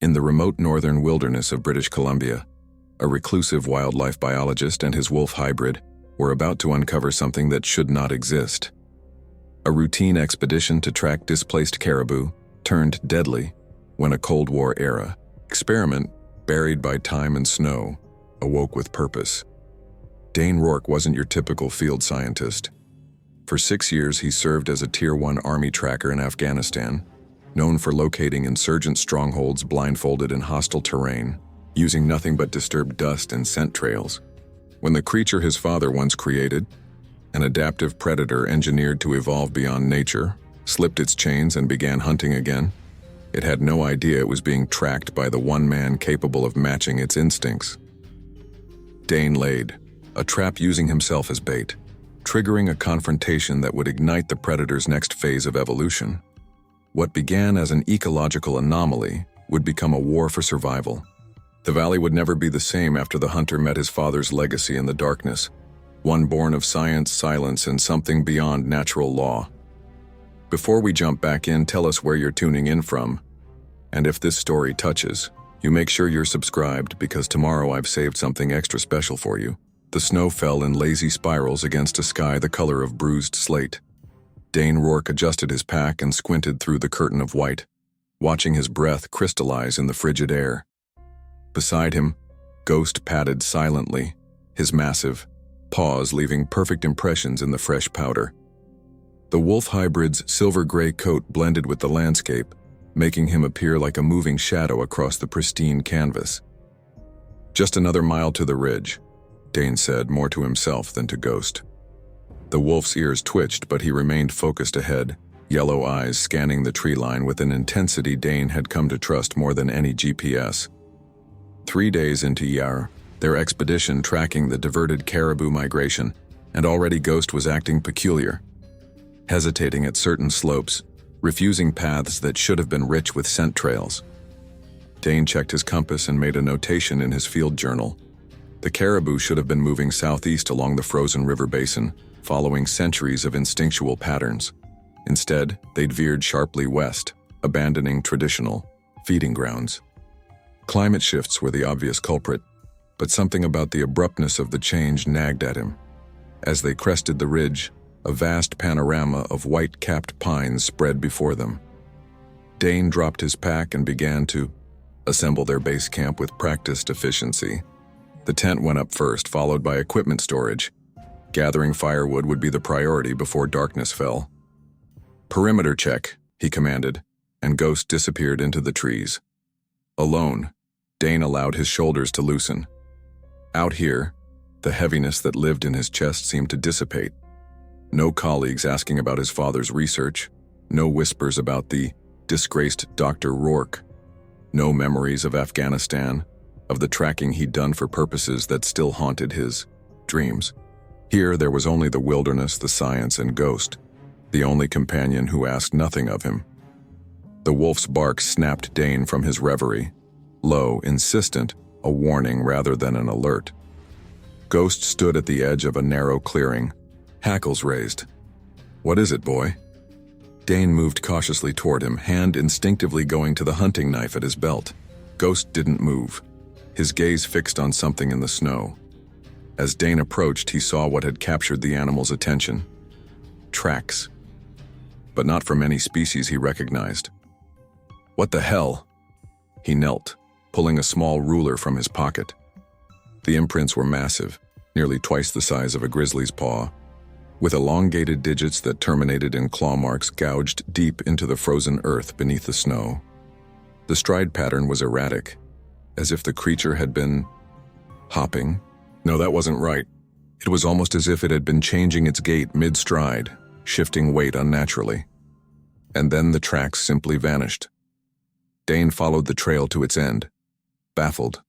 In the remote northern wilderness of British Columbia, a reclusive wildlife biologist and his wolf hybrid were about to uncover something that should not exist. A routine expedition to track displaced caribou turned deadly when a Cold War-era experiment, buried by time and snow, awoke with purpose. Dane Rourke wasn't your typical field scientist. For 6 years, he served as a Tier 1 Army tracker in Afghanistan, known for locating insurgent strongholds blindfolded in hostile terrain, using nothing but disturbed dust and scent trails. When the creature his father once created, an adaptive predator engineered to evolve beyond nature, slipped its chains and began hunting again, it had no idea it was being tracked by the one man capable of matching its instincts. Dane laid a trap using himself as bait, triggering a confrontation that would ignite the predator's next phase of evolution. What began as an ecological anomaly would become a war for survival. The valley would never be the same after the hunter met his father's legacy in the darkness, one born of science, silence, and something beyond natural law. Before we jump back in, tell us where you're tuning in from, and if this story touches, you make sure you're subscribed because tomorrow I've saved something extra special for you. The snow fell in lazy spirals against a sky the color of bruised slate. Dane Rourke adjusted his pack and squinted through the curtain of white, watching his breath crystallize in the frigid air. Beside him, Ghost padded silently, his massive paws leaving perfect impressions in the fresh powder. The wolf hybrid's silver-gray coat blended with the landscape, making him appear like a moving shadow across the pristine canvas. "Just another mile to the ridge," Dane said, more to himself than to Ghost. The wolf's ears twitched, but he remained focused ahead, yellow eyes scanning the tree line with an intensity Dane had come to trust more than any GPS. 3 days into Yar, their expedition tracking the diverted caribou migration, and already Ghost was acting peculiar, hesitating at certain slopes, refusing paths that should have been rich with scent trails. Dane checked his compass and made a notation in his field journal. The caribou should have been moving southeast along the frozen river basin, following centuries of instinctual patterns. Instead, they'd veered sharply west, abandoning traditional feeding grounds. Climate shifts were the obvious culprit, but something about the abruptness of the change nagged at him. As they crested the ridge, a vast panorama of white-capped pines spread before them. Dane dropped his pack and began to assemble their base camp with practiced efficiency. The tent went up first, followed by equipment storage. Gathering firewood would be the priority before darkness fell. "Perimeter check," he commanded, and Ghost disappeared into the trees. Alone, Dane allowed his shoulders to loosen. Out here, the heaviness that lived in his chest seemed to dissipate. No colleagues asking about his father's research, no whispers about the disgraced Dr. Rourke, no memories of Afghanistan, of the tracking he'd done for purposes that still haunted his dreams. Here there was only the wilderness, the science, and Ghost, the only companion who asked nothing of him. The wolf's bark snapped Dane from his reverie, low, insistent, a warning rather than an alert. Ghost stood at the edge of a narrow clearing, hackles raised. "What is it, boy?" Dane moved cautiously toward him, hand instinctively going to the hunting knife at his belt. Ghost didn't move, his gaze fixed on something in the snow. As Dane approached, he saw what had captured the animal's attention. Tracks. But not from any species he recognized. "What the hell?" He knelt, pulling a small ruler from his pocket. The imprints were massive, nearly twice the size of a grizzly's paw, with elongated digits that terminated in claw marks gouged deep into the frozen earth beneath the snow. The stride pattern was erratic, as if the creature had been hopping. No, that wasn't right. It was almost as if it had been changing its gait mid-stride, shifting weight unnaturally. And then the tracks simply vanished. Dane followed the trail to its end, baffled.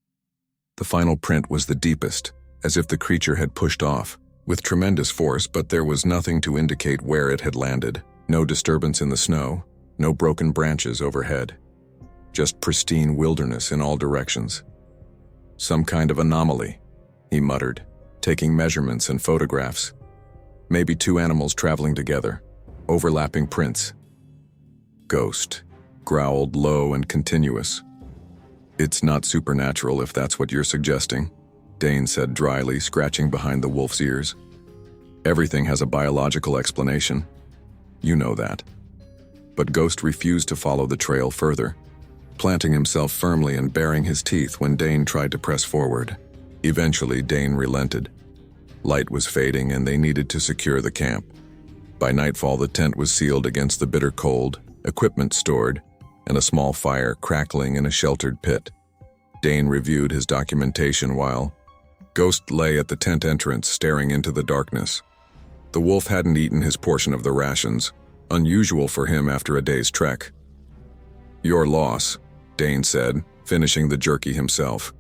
The final print was the deepest, as if the creature had pushed off, with tremendous force, but there was nothing to indicate where it had landed. No disturbance in the snow, no broken branches overhead. Just pristine wilderness in all directions. "Some kind of anomaly," he muttered, taking measurements and photographs. Maybe 2 animals traveling together, overlapping prints. Ghost growled low and continuous. It's not supernatural if that's what you're suggesting, Dane said dryly, scratching behind the wolf's ears. Everything has a biological explanation. You know that. But Ghost refused to follow the trail further, planting himself firmly and baring his teeth when Dane tried to press forward. Eventually, Dane relented. Light was fading and they needed to secure the camp. By nightfall, the tent was sealed against the bitter cold, equipment stored, and a small fire crackling in a sheltered pit. Dane reviewed his documentation while Ghost lay at the tent entrance, staring into the darkness. The wolf hadn't eaten his portion of the rations, unusual for him after a day's trek. "Your loss," Dane said, finishing the jerky himself.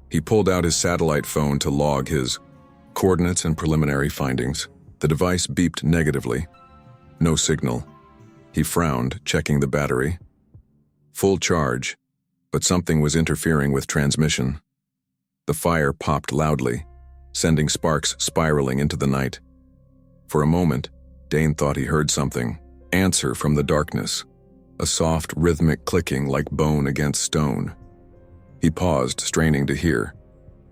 He pulled out his satellite phone to log his coordinates and preliminary findings. The device beeped negatively. No signal. He frowned, checking the battery. Full charge, but something was interfering with transmission. The fire popped loudly, sending sparks spiraling into the night. For a moment, Dane thought he heard something answer from the darkness, a soft, rhythmic clicking like bone against stone. He paused, straining to hear.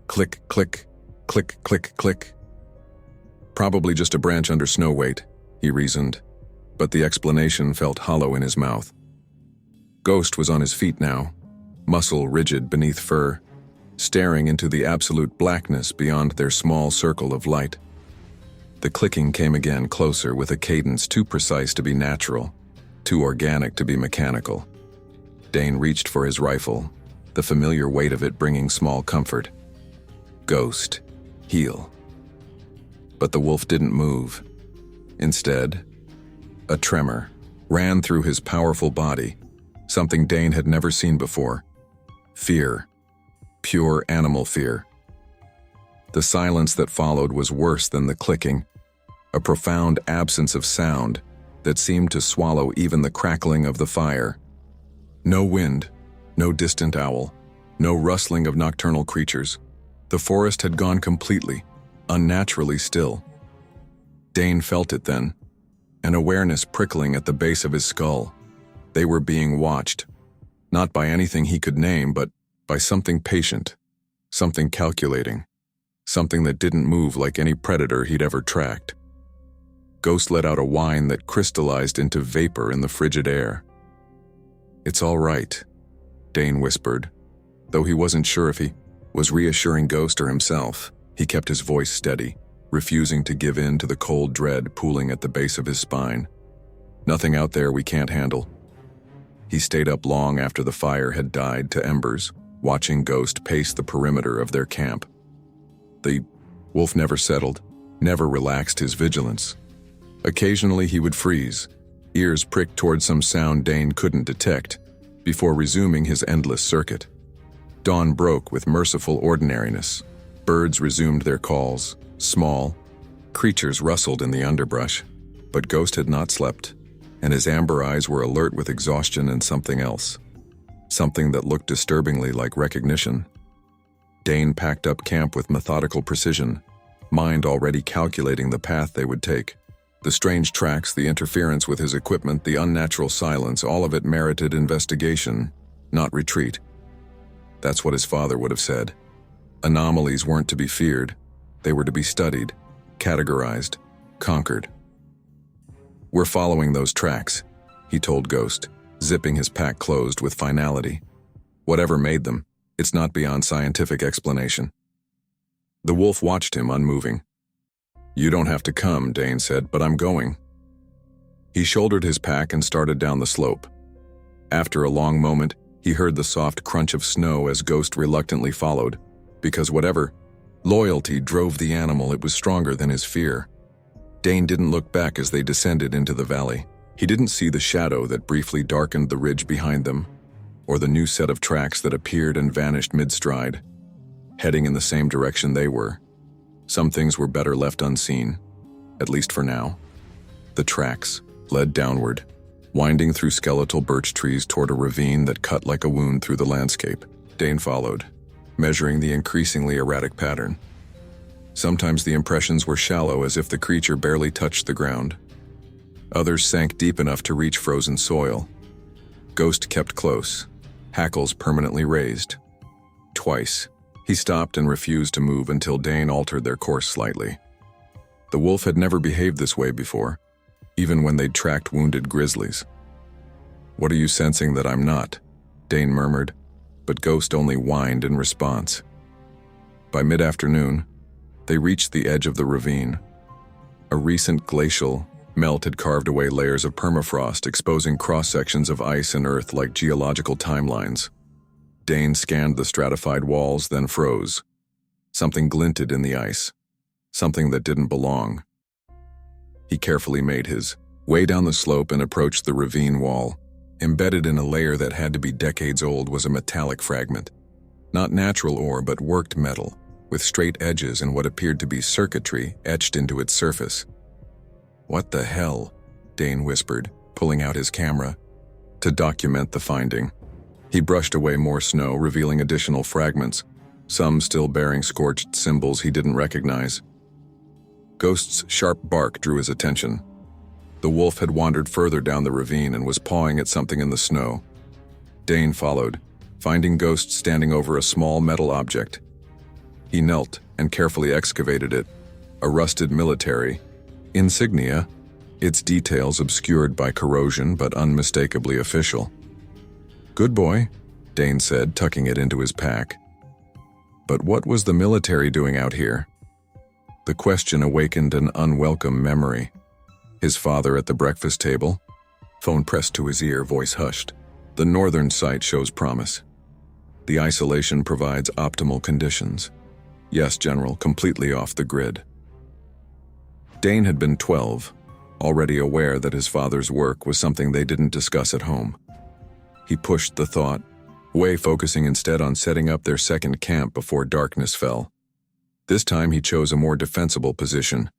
Click, click, click, click, click. Probably just a branch under snow weight, he reasoned, but the explanation felt hollow in his mouth. Ghost was on his feet now, muscle rigid beneath fur, staring into the absolute blackness beyond their small circle of light. The clicking came again, closer, with a cadence too precise to be natural, too organic to be mechanical. Dane reached for his rifle, the familiar weight of it bringing small comfort. Ghost, heal. But the wolf didn't move. Instead, a tremor ran through his powerful body, something Dane had never seen before. Fear. Pure animal fear. The silence that followed was worse than the clicking, a profound absence of sound that seemed to swallow even the crackling of the fire. No wind, no distant owl, no rustling of nocturnal creatures. The forest had gone completely, unnaturally still. Dane felt it then, an awareness prickling at the base of his skull. They were being watched, not by anything he could name, but by something patient, something calculating, something that didn't move like any predator he'd ever tracked. Ghost let out a whine that crystallized into vapor in the frigid air. "It's all right," Dane whispered, though he wasn't sure if he was reassuring Ghost or himself. He kept his voice steady, refusing to give in to the cold dread pooling at the base of his spine. "Nothing out there we can't handle." He stayed up long after the fire had died to embers, watching Ghost pace the perimeter of their camp. The wolf never settled, never relaxed his vigilance. Occasionally he would freeze, ears pricked toward some sound Dane couldn't detect, before resuming his endless circuit. Dawn broke with merciful ordinariness. Birds resumed their calls, small. Creatures rustled in the underbrush, but Ghost had not slept, and his amber eyes were alert with exhaustion and something else. Something that looked disturbingly like recognition. Dane packed up camp with methodical precision, mind already calculating the path they would take. The strange tracks, the interference with his equipment, the unnatural silence, all of it merited investigation, not retreat. That's what his father would have said. Anomalies weren't to be feared. They were to be studied, categorized, conquered. "We're following those tracks," he told Ghost, zipping his pack closed with finality. "Whatever made them, it's not beyond scientific explanation." The wolf watched him, unmoving. "You don't have to come," Dane said, "but I'm going." He shouldered his pack and started down the slope. After a long moment, he heard the soft crunch of snow as Ghost reluctantly followed, because whatever loyalty drove the animal, it was stronger than his fear. Dane didn't look back as they descended into the valley. He didn't see the shadow that briefly darkened the ridge behind them, or the new set of tracks that appeared and vanished mid-stride, heading in the same direction they were. Some things were better left unseen, at least for now. The tracks led downward, winding through skeletal birch trees toward a ravine that cut like a wound through the landscape. Dane followed, measuring the increasingly erratic pattern. Sometimes the impressions were shallow, as if the creature barely touched the ground. Others sank deep enough to reach frozen soil. Ghost kept close, hackles permanently raised, twice. He stopped and refused to move until Dane altered their course slightly. The wolf had never behaved this way before, even when they'd tracked wounded grizzlies. "What are you sensing that I'm not?" Dane murmured, but Ghost only whined in response. By mid-afternoon, they reached the edge of the ravine. A recent glacial melt had carved away layers of permafrost, exposing cross-sections of ice and earth like geological timelines. Dane scanned the stratified walls, then froze. Something glinted in the ice, something that didn't belong. He carefully made his way down the slope and approached the ravine wall. Embedded in a layer that had to be decades old was a metallic fragment. Not natural ore, but worked metal, with straight edges and what appeared to be circuitry etched into its surface. "What the hell?" Dane whispered, pulling out his camera to document the finding. He brushed away more snow, revealing additional fragments, some still bearing scorched symbols he didn't recognize. Ghost's sharp bark drew his attention. The wolf had wandered further down the ravine and was pawing at something in the snow. Dane followed, finding Ghost standing over a small metal object. He knelt and carefully excavated it, a rusted military insignia, its details obscured by corrosion but unmistakably official. "Good boy," Dane said, tucking it into his pack. But what was the military doing out here? The question awakened an unwelcome memory. His father at the breakfast table, phone pressed to his ear, voice hushed. "The northern site shows promise. The isolation provides optimal conditions. Yes, General, completely off the grid." Dane had been 12, already aware that his father's work was something they didn't discuss at home. He pushed the thought away, focusing instead on setting up their second camp before darkness fell. This time he chose a more defensible position,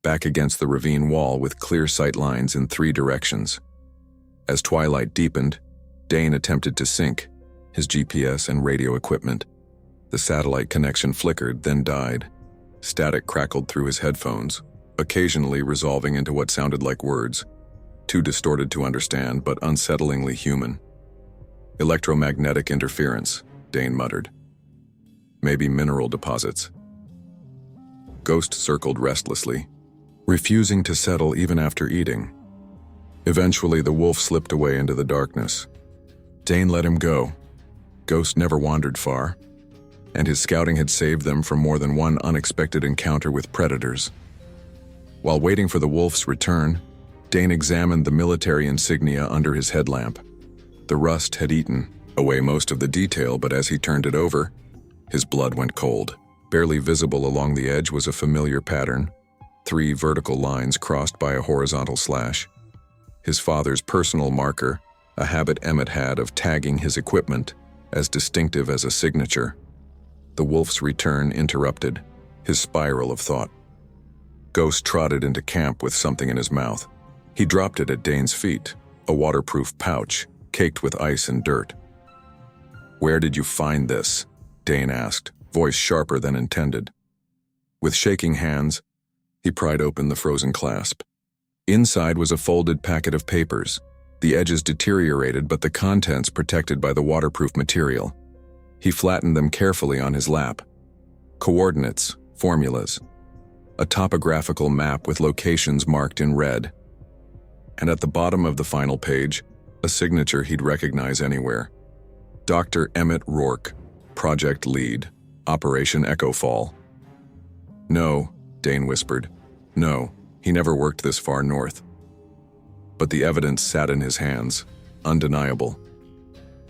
back against the ravine wall with clear sight lines in 3 directions. As twilight deepened, Dane attempted to sync his GPS and radio equipment. The satellite connection flickered, then died. Static crackled through his headphones, occasionally resolving into what sounded like words, too distorted to understand but unsettlingly human. "Electromagnetic interference," Dane muttered. "Maybe mineral deposits." Ghost circled restlessly, refusing to settle even after eating. Eventually, the wolf slipped away into the darkness. Dane let him go. Ghost never wandered far, and his scouting had saved them from more than one unexpected encounter with predators. While waiting for the wolf's return, Dane examined the military insignia under his headlamp. The rust had eaten away most of the detail, but as he turned it over, his blood went cold. Barely visible along the edge was a familiar pattern, 3 vertical lines crossed by a horizontal slash. His father's personal marker, a habit Emmett had of tagging his equipment, as distinctive as a signature. The wolf's return interrupted his spiral of thought. Ghost trotted into camp with something in his mouth. He dropped it at Dane's feet, a waterproof pouch, caked with ice and dirt. "Where did you find this?" Dane asked, voice sharper than intended. With shaking hands, he pried open the frozen clasp. Inside was a folded packet of papers, the edges deteriorated but the contents protected by the waterproof material. He flattened them carefully on his lap. Coordinates, formulas, a topographical map with locations marked in red. And at the bottom of the final page, a signature he'd recognize anywhere. Dr. Emmett Rourke, Project Lead, Operation Echo Fall. "No," Dane whispered. "No, he never worked this far north." But the evidence sat in his hands, undeniable.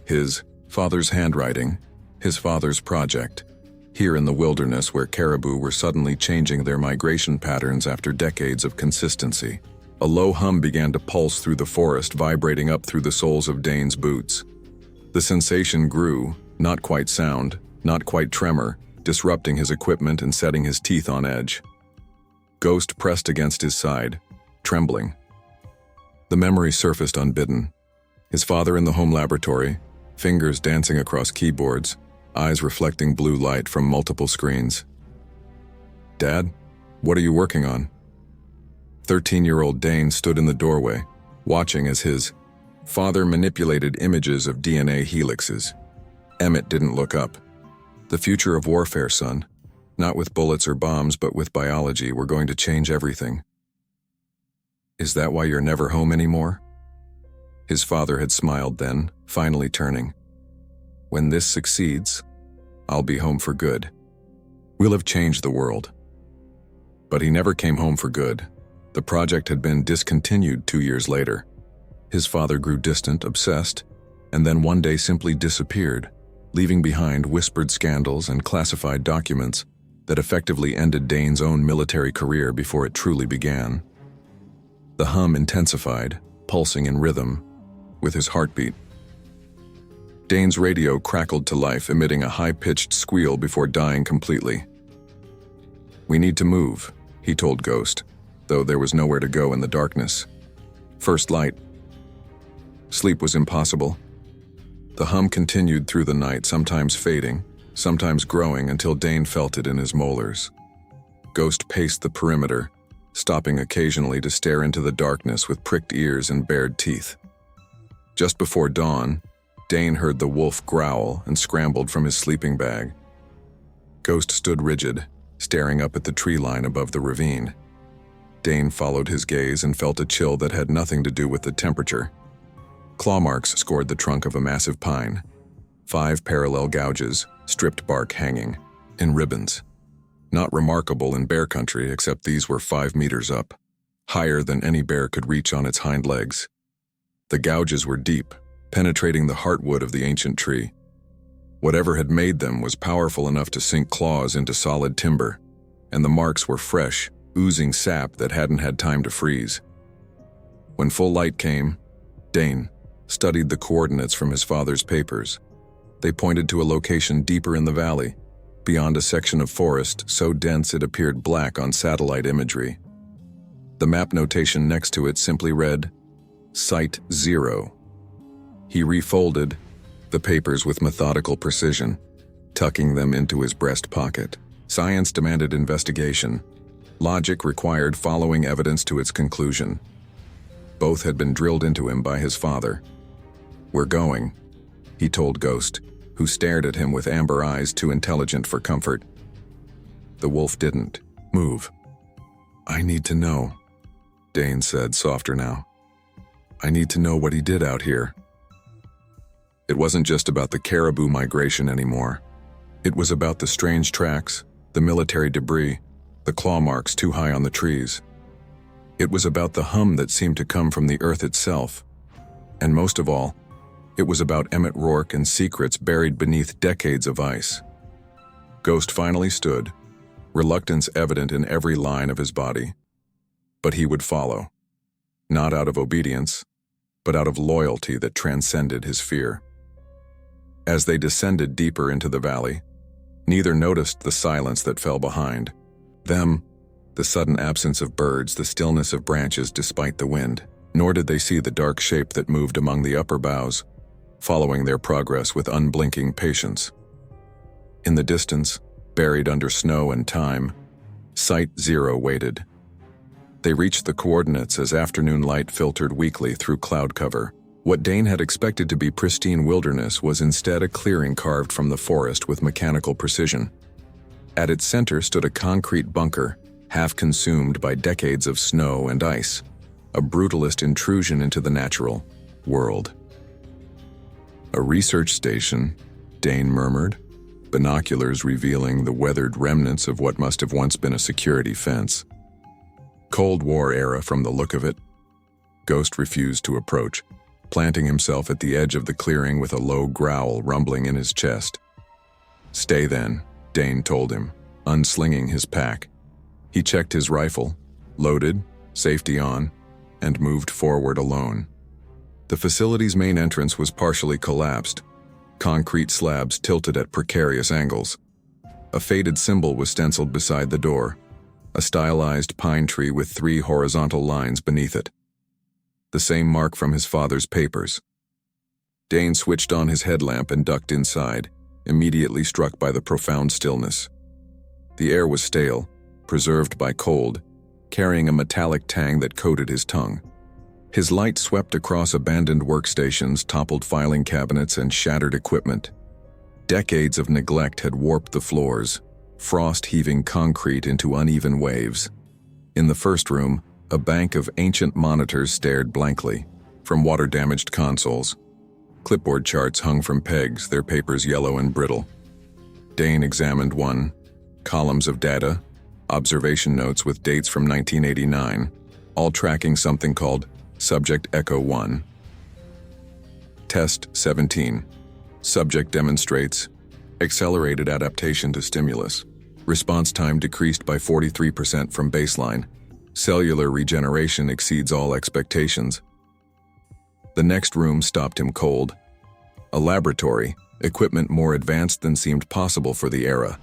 His father's handwriting, his father's project, here in the wilderness where caribou were suddenly changing their migration patterns after decades of consistency. A low hum began to pulse through the forest, vibrating up through the soles of Dane's boots. The sensation grew, not quite sound, not quite tremor, disrupting his equipment and setting his teeth on edge. Ghost pressed against his side, trembling. The memory surfaced unbidden. His father in the home laboratory, fingers dancing across keyboards, eyes reflecting blue light from multiple screens. "Dad, what are you working on?" 13-year-old Dane stood in the doorway, watching as his father manipulated images of DNA helixes. Emmett didn't look up. The future of warfare, son. Not with bullets or bombs, but with biology. We're going to change everything. Is that why you're never home anymore? His father had smiled then, finally turning. When this succeeds, I'll be home for good. We'll have changed the world. But he never came home for good. The project had been discontinued 2 years later. His father grew distant, obsessed, and then one day simply disappeared, leaving behind whispered scandals and classified documents that effectively ended Dane's own military career before it truly began. The hum intensified, pulsing in rhythm with his heartbeat. Dane's radio crackled to life, emitting a high-pitched squeal before dying completely. "We need to move," he told Ghost, though there was nowhere to go in the darkness. First light. Sleep was impossible. The hum continued through the night, sometimes fading, sometimes growing until Dane felt it in his molars. Ghost paced the perimeter, stopping occasionally to stare into the darkness with pricked ears and bared teeth. Just before dawn, Dane heard the wolf growl and scrambled from his sleeping bag. Ghost stood rigid, staring up at the tree line above the ravine. Dane followed his gaze and felt a chill that had nothing to do with the temperature. Claw marks scored the trunk of a massive pine. 5 parallel gouges, stripped bark hanging, in ribbons. Not remarkable in bear country, except these were 5 meters up, higher than any bear could reach on its hind legs. The gouges were deep, penetrating the heartwood of the ancient tree. Whatever had made them was powerful enough to sink claws into solid timber, and the marks were fresh, oozing sap that hadn't had time to freeze. When full light came, Dane studied the coordinates from his father's papers. They pointed to a location deeper in the valley, beyond a section of forest so dense it appeared black on satellite imagery. The map notation next to it simply read, Site 0. He refolded the papers with methodical precision, tucking them into his breast pocket. Science demanded investigation. Logic required following evidence to its conclusion. Both had been drilled into him by his father. "We're going," he told Ghost, who stared at him with amber eyes too intelligent for comfort. The wolf didn't move. "I need to know," Dane said, softer now. "I need to know what he did out here." It wasn't just about the caribou migration anymore. It was about the strange tracks, the military debris, the claw marks too high on the trees. It was about the hum that seemed to come from the earth itself. And most of all, it was about Emmett Rourke and secrets buried beneath decades of ice. Ghost finally stood, reluctance evident in every line of his body. But he would follow. Not out of obedience, but out of loyalty that transcended his fear. As they descended deeper into the valley, neither noticed the silence that fell behind them, the sudden absence of birds, the stillness of branches despite the wind, nor did they see the dark shape that moved among the upper boughs, following their progress with unblinking patience. In the distance, buried under snow and time, Site 0 waited. They reached the coordinates as afternoon light filtered weakly through cloud cover. What Dane had expected to be pristine wilderness was instead a clearing carved from the forest with mechanical precision. At its center stood a concrete bunker, half consumed by decades of snow and ice, a brutalist intrusion into the natural world. "A research station," Dane murmured, binoculars revealing the weathered remnants of what must have once been a security fence. Cold War era from the look of it. Ghost refused to approach, planting himself at the edge of the clearing with a low growl rumbling in his chest. "Stay then," Dane told him, unslinging his pack. He checked his rifle, loaded, safety on, and moved forward alone. The facility's main entrance was partially collapsed, concrete slabs tilted at precarious angles. A faded symbol was stenciled beside the door, a stylized pine tree with 3 horizontal lines beneath it. The same mark from his father's papers. Dane switched on his headlamp and ducked inside, immediately struck by the profound stillness. The air was stale, preserved by cold, carrying a metallic tang that coated his tongue. His light swept across abandoned workstations, toppled filing cabinets, and shattered equipment. Decades of neglect had warped the floors, frost heaving concrete into uneven waves. In the first room, a bank of ancient monitors stared blankly. From water-damaged consoles, clipboard charts hung from pegs, their papers yellow and brittle. Dane examined one, columns of data, observation notes with dates from 1989, all tracking something called Subject Echo 1. Test 17. Subject demonstrates accelerated adaptation to stimulus. Response time decreased by 43% from baseline. Cellular regeneration exceeds all expectations. The next room stopped him cold. A laboratory, equipment more advanced than seemed possible for the era.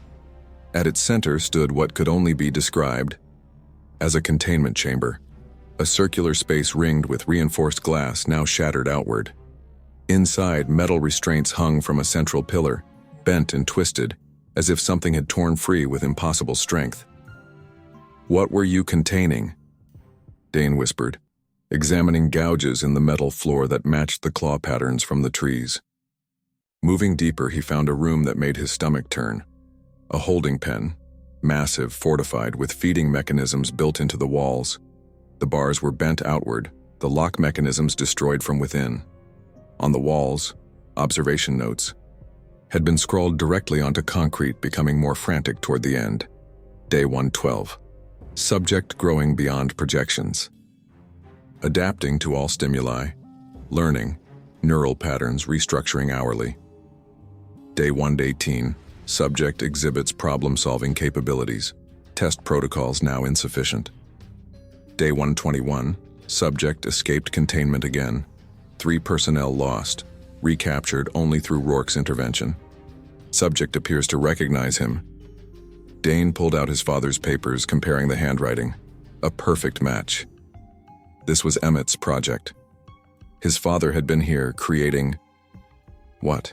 At its center stood what could only be described as a containment chamber, a circular space ringed with reinforced glass now shattered outward. Inside, metal restraints hung from a central pillar, bent and twisted, as if something had torn free with impossible strength. "What were you containing?" Dane whispered, examining gouges in the metal floor that matched the claw patterns from the trees. Moving deeper, he found a room that made his stomach turn. A holding pen, massive, fortified, with feeding mechanisms built into the walls. The bars were bent outward, the lock mechanisms destroyed from within. On the walls, observation notes had been scrawled directly onto concrete, becoming more frantic toward the end. Day 112. Subject growing beyond projections. Adapting to all stimuli. Learning. Neural patterns restructuring hourly. Day 118. Subject exhibits problem-solving capabilities. Test protocols now insufficient. Day 121. Subject escaped containment again. 3 personnel lost. Recaptured only through Rourke's intervention. Subject appears to recognize him. Dane pulled out his father's papers, comparing the handwriting. A perfect match. This was Emmett's project. His father had been here, creating... what?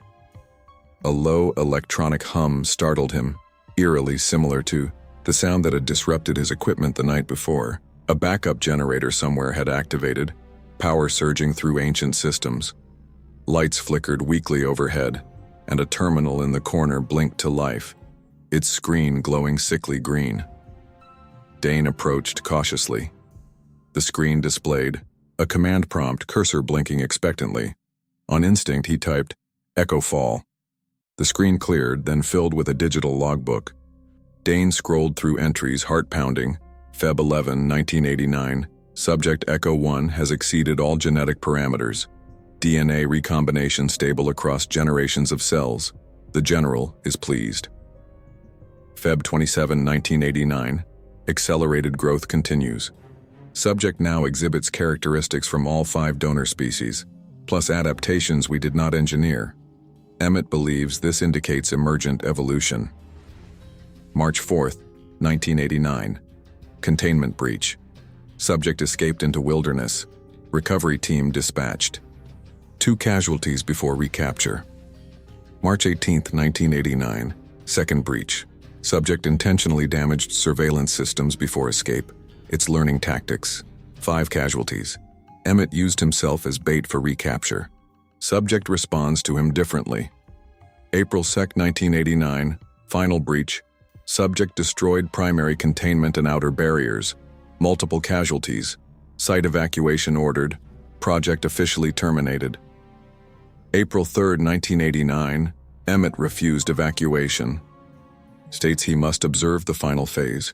A low electronic hum startled him, eerily similar to the sound that had disrupted his equipment the night before. A backup generator somewhere had activated, power surging through ancient systems. Lights flickered weakly overhead, and a terminal in the corner blinked to life, its screen glowing sickly green. Dane approached cautiously. The screen displayed a command prompt, cursor blinking expectantly. On instinct, he typed, "Echo Fall." The screen cleared, then filled with a digital logbook. Dane scrolled through entries, heart pounding. Feb 11, 1989. Subject Echo 1 has exceeded all genetic parameters. DNA recombination stable across generations of cells. The General is pleased. Feb 27, 1989. Accelerated growth continues. Subject now exhibits characteristics from all 5 donor species, plus adaptations we did not engineer. Emmett believes this indicates emergent evolution. March 4, 1989. Containment breach. Subject escaped into wilderness. Recovery team dispatched. 2 casualties before recapture. March 18, 1989. Second breach. Subject intentionally damaged surveillance systems before escape. It's learning tactics. 5 casualties. Emmett used himself as bait for recapture. Subject responds to him differently. April 2, 1989. Final breach. Subject destroyed primary containment and outer barriers. Multiple casualties. Site evacuation ordered. Project officially terminated. April 3, 1989. Emmett refused evacuation. States he must observe the final phase.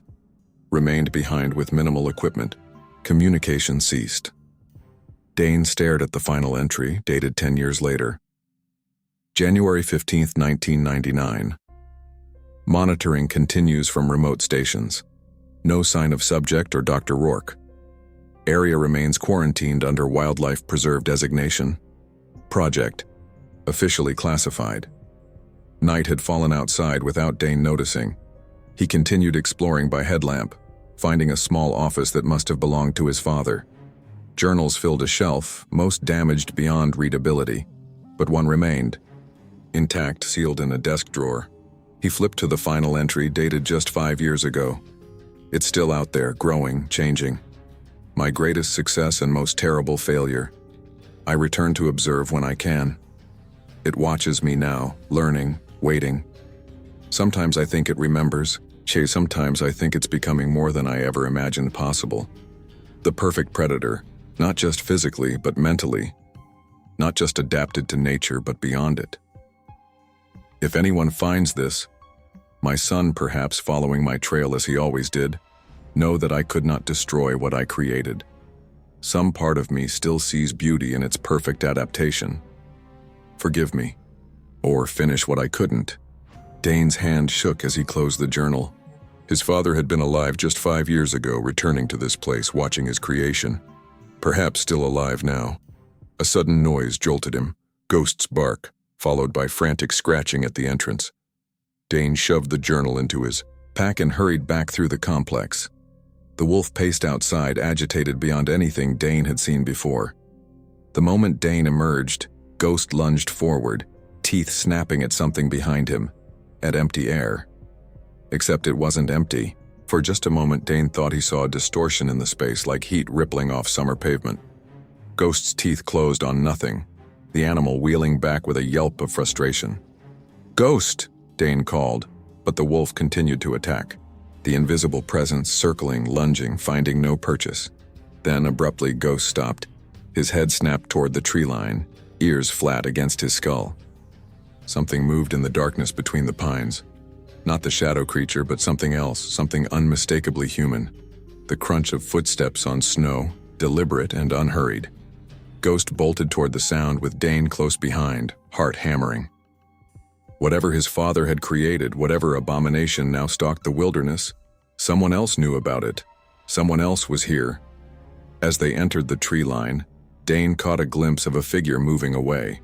Remained behind with minimal equipment. Communication ceased. Dane stared at the final entry, dated 10 years later. January 15, 1999. Monitoring continues from remote stations. No sign of subject or Dr. Rourke. Area remains quarantined under Wildlife Preserve designation. Project. Officially classified. Night had fallen outside without Dane noticing. He continued exploring by headlamp, finding a small office that must have belonged to his father. Journals filled a shelf, most damaged beyond readability, but one remained, intact, sealed in a desk drawer. He flipped to the final entry, dated just 5 years ago. It's still out there, growing, changing. My greatest success and most terrible failure. I return to observe when I can. It watches me now, learning, waiting. Sometimes I think it remembers. Sometimes I think it's becoming more than I ever imagined possible. The perfect predator, not just physically, but mentally. Not just adapted to nature, but beyond it. If anyone finds this, my son perhaps following my trail as he always did, know that I could not destroy what I created. Some part of me still sees beauty in its perfect adaptation. Forgive me. Or finish what I couldn't. Dane's hand shook as he closed the journal. His father had been alive just 5 years ago, returning to this place, watching his creation. Perhaps still alive now. A sudden noise jolted him, ghost's bark, followed by frantic scratching at the entrance. Dane shoved the journal into his pack and hurried back through the complex. The wolf paced outside, agitated beyond anything Dane had seen before. The moment Dane emerged, Ghost lunged forward, teeth snapping at something behind him, at empty air. Except it wasn't empty. For just a moment Dane thought he saw a distortion in the space, like heat rippling off summer pavement. Ghost's teeth closed on nothing, the animal wheeling back with a yelp of frustration. "Ghost!" Dane called, but the wolf continued to attack. The invisible presence circling, lunging, finding no purchase. Then abruptly Ghost stopped. His head snapped toward the tree line, ears flat against his skull. Something moved in the darkness between the pines. Not the shadow creature, but something else, something unmistakably human. The crunch of footsteps on snow, deliberate and unhurried. Ghost bolted toward the sound with Dane close behind, heart hammering. Whatever his father had created, whatever abomination now stalked the wilderness, someone else knew about it. Someone else was here. As they entered the tree line, Dane caught a glimpse of a figure moving away.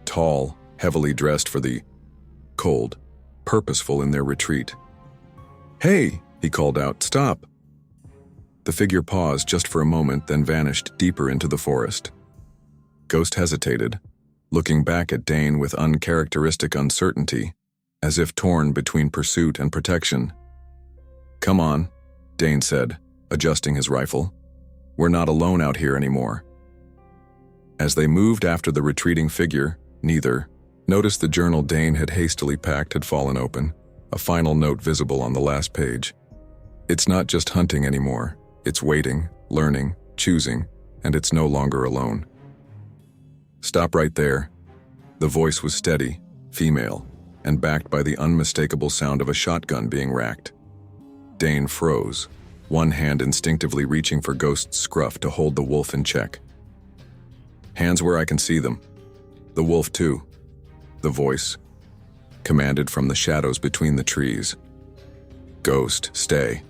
Tall, heavily dressed for the cold, purposeful in their retreat. "Hey!" he called out. "Stop!" The figure paused just for a moment, then vanished deeper into the forest. Ghost hesitated, looking back at Dane with uncharacteristic uncertainty, as if torn between pursuit and protection. "Come on," Dane said, adjusting his rifle. "We're not alone out here anymore." As they moved after the retreating figure, neither noticed the journal Dane had hastily packed had fallen open, a final note visible on the last page. It's not just hunting anymore. It's waiting, learning, choosing, and it's no longer alone. "Stop right there." The voice was steady, female, and backed by the unmistakable sound of a shotgun being racked. Dane froze, one hand instinctively reaching for Ghost's scruff to hold the wolf in check. "Hands where I can see them." "The wolf too," the voice commanded from the shadows between the trees. "Ghost, stay,"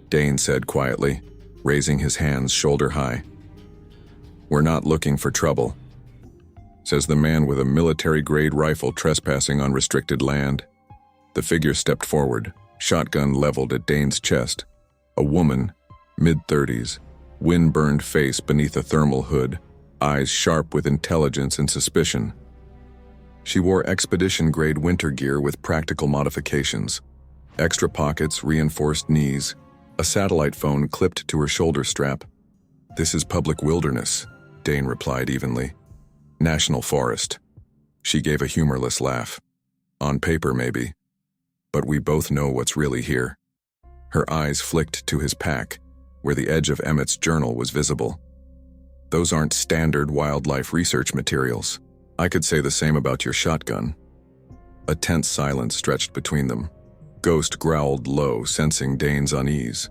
Dane said quietly, raising his hands shoulder high. "We're not looking for trouble," says the man with a military-grade rifle trespassing on restricted land. The figure stepped forward, shotgun leveled at Dane's chest. A woman, mid-30s, wind-burned face beneath a thermal hood, eyes sharp with intelligence and suspicion. She wore expedition-grade winter gear with practical modifications. Extra pockets, reinforced knees, a satellite phone clipped to her shoulder strap. "This is public wilderness," Dane replied evenly. "National forest." She gave a humorless laugh. "On paper, maybe. But we both know what's really here." Her eyes flicked to his pack, where the edge of Emmett's journal was visible. "Those aren't standard wildlife research materials. I could say the same about your shotgun." A tense silence stretched between them. Ghost growled low, sensing Dane's unease.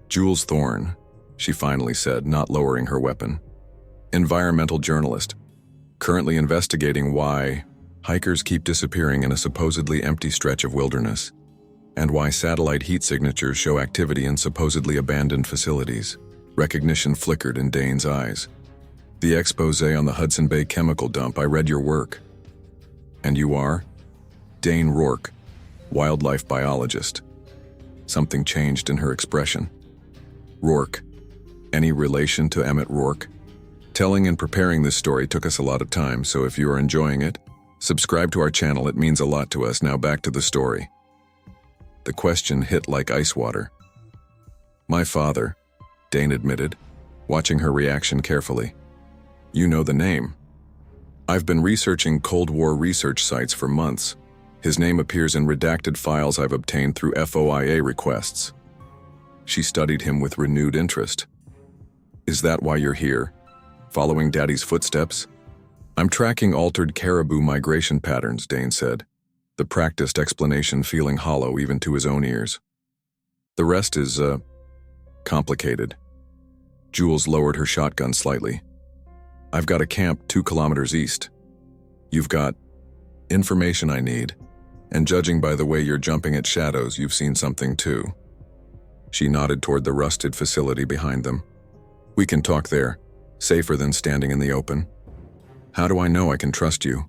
"Jules Thorne," she finally said, not lowering her weapon. "Environmental journalist. Currently investigating why hikers keep disappearing in a supposedly empty stretch of wilderness, and why satellite heat signatures show activity in supposedly abandoned facilities." Recognition flickered in Dane's eyes. "The expose on the Hudson Bay chemical dump, I read your work." "And you are?" "Dane Rourke, wildlife biologist." Something changed in her expression. "Rourke. Any relation to Emmett Rourke?" Telling and preparing this story took us a lot of time, so if you are enjoying it, subscribe to our channel. It means a lot to us. Now back to the story. The question hit like ice water. "My father," Dane admitted, watching her reaction carefully. "You know the name." I've been researching Cold War research sites for months. His name appears in redacted files I've obtained through FOIA requests. She studied him with renewed interest. Is that why you're here? Following Daddy's footsteps? I'm tracking altered caribou migration patterns, Dane said, the practiced explanation feeling hollow even to his own ears. The rest is, complicated. Jules lowered her shotgun slightly. I've got a camp 2 kilometers east. You've got information I need, and judging by the way you're jumping at shadows, you've seen something too. She nodded toward the rusted facility behind them. We can talk there, safer than standing in the open. How do I know I can trust you?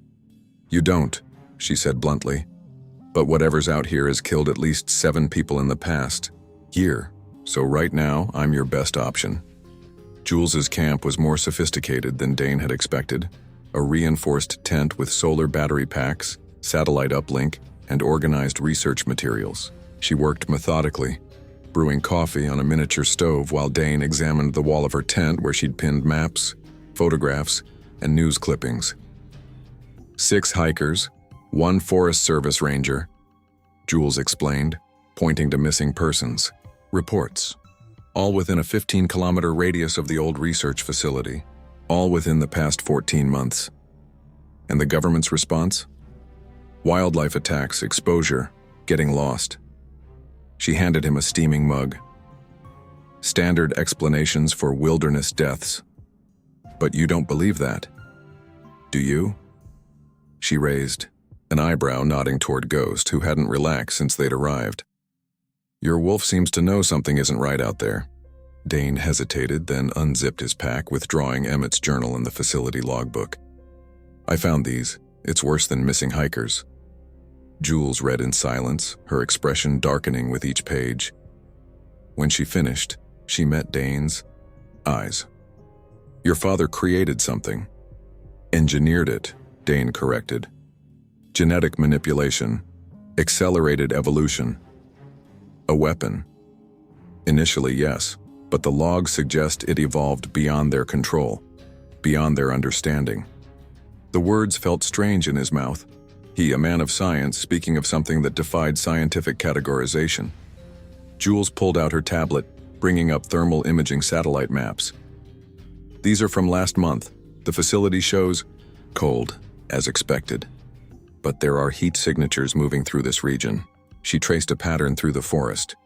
You don't, she said bluntly. But whatever's out here has killed at least 7 people in the past year, so right now I'm your best option. Jules's camp was more sophisticated than Dane had expected. A reinforced tent with solar battery packs, satellite uplink, and organized research materials. She worked methodically, brewing coffee on a miniature stove while Dane examined the wall of her tent where she'd pinned maps, photographs, and news clippings. 6 hikers, 1 Forest Service ranger, Jules explained, pointing to missing persons reports. All within a 15-kilometer radius of the old research facility, all within the past 14 months. And the government's response? Wildlife attacks, exposure, getting lost. She handed him a steaming mug. Standard explanations for wilderness deaths. But you don't believe that, do you? She raised, an eyebrow nodding toward Ghost, who hadn't relaxed since they'd arrived. Your wolf seems to know something isn't right out there. Dane hesitated, then unzipped his pack, withdrawing Emmett's journal and the facility logbook. I found these. It's worse than missing hikers. Jules read in silence, her expression darkening with each page. When she finished, she met Dane's eyes. Your father created something. Engineered it, Dane corrected. Genetic manipulation. Accelerated evolution. A weapon. Initially, yes, but the logs suggest it evolved beyond their control, beyond their understanding. The words felt strange in his mouth. He, a man of science, speaking of something that defied scientific categorization. Jules pulled out her tablet, bringing up thermal imaging satellite maps. These are from last month. The facility shows cold, as expected. But there are heat signatures moving through this region. She traced a pattern through the forest.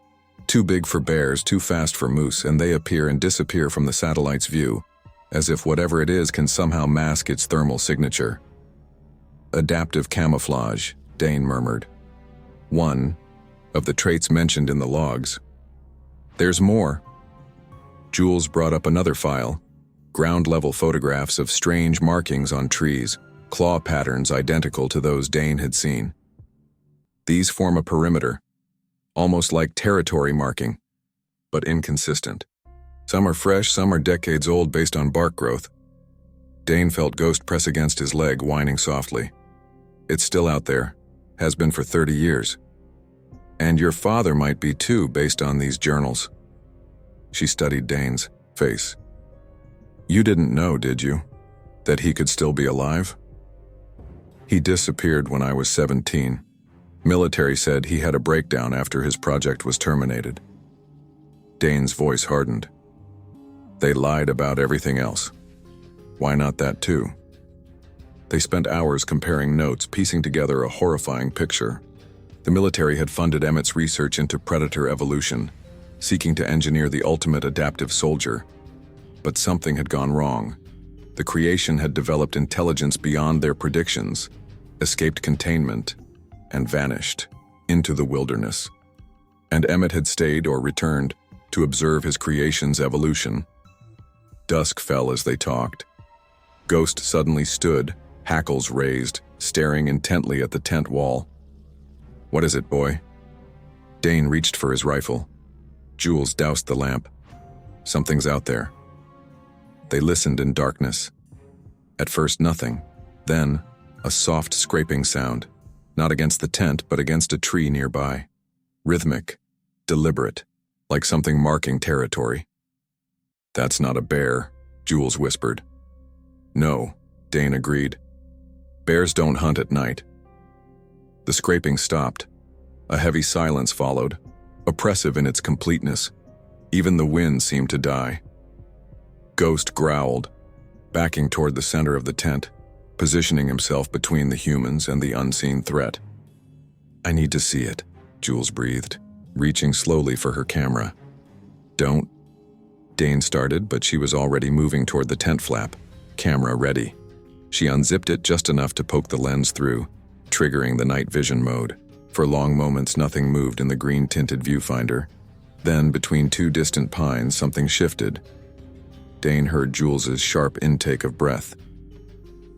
Too big for bears, too fast for moose, and they appear and disappear from the satellite's view, as if whatever it is can somehow mask its thermal signature. Adaptive camouflage, Dane murmured. One of the traits mentioned in the logs. There's more. Jules brought up another file, ground-level photographs of strange markings on trees, claw patterns identical to those Dane had seen. These form a perimeter, almost like territory marking, but inconsistent. Some are fresh, some are decades old based on bark growth. Dane felt Ghost press against his leg, whining softly. It's still out there, has been for 30 years. And your father might be too, based on these journals. She studied Dane's face. You didn't know, did you, that he could still be alive? He disappeared when I was 17. Military said he had a breakdown after his project was terminated. Dane's voice hardened. They lied about everything else. Why not that too? They spent hours comparing notes, piecing together a horrifying picture. The military had funded Emmett's research into predator evolution, seeking to engineer the ultimate adaptive soldier. But something had gone wrong. The creation had developed intelligence beyond their predictions, escaped containment, and vanished into the wilderness. And Emmett had stayed or returned to observe his creation's evolution. Dusk fell as they talked. Ghost suddenly stood, hackles raised, staring intently at the tent wall. What is it, boy? Dane reached for his rifle. Jules doused the lamp. Something's out there. They listened in darkness. At first nothing, then a soft scraping sound. Not against the tent, but against a tree nearby. Rhythmic, deliberate, like something marking territory. That's not a bear, Jules whispered. No, Dane agreed. Bears don't hunt at night. The scraping stopped. A heavy silence followed, oppressive in its completeness. Even the wind seemed to die. Ghost growled, backing toward the center of the tent, positioning himself between the humans and the unseen threat. "I need to see it," Jules breathed, reaching slowly for her camera. "Don't." Dane started, but she was already moving toward the tent flap, camera ready. She unzipped it just enough to poke the lens through, triggering the night vision mode. For long moments, nothing moved in the green-tinted viewfinder. Then, between two distant pines, something shifted. Dane heard Jules's sharp intake of breath.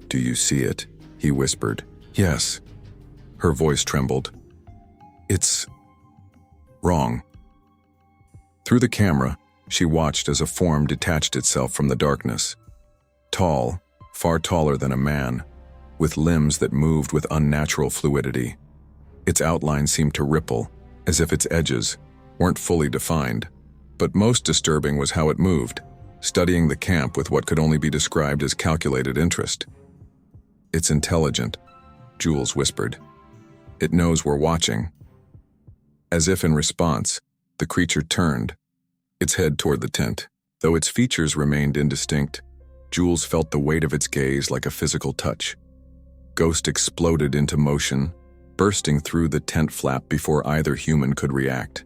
"Do you see it?" he whispered. "Yes." Her voice trembled. "It's wrong." Through the camera, she watched as a form detached itself from the darkness. Tall, far taller than a man, with limbs that moved with unnatural fluidity. Its outline seemed to ripple, as if its edges weren't fully defined. But most disturbing was how it moved, studying the camp with what could only be described as calculated interest. "It's intelligent," Jules whispered. "It knows we're watching." As if in response, the creature turned, its head toward the tent. Though its features remained indistinct, Jules felt the weight of its gaze like a physical touch. Ghost exploded into motion, bursting through the tent flap before either human could react.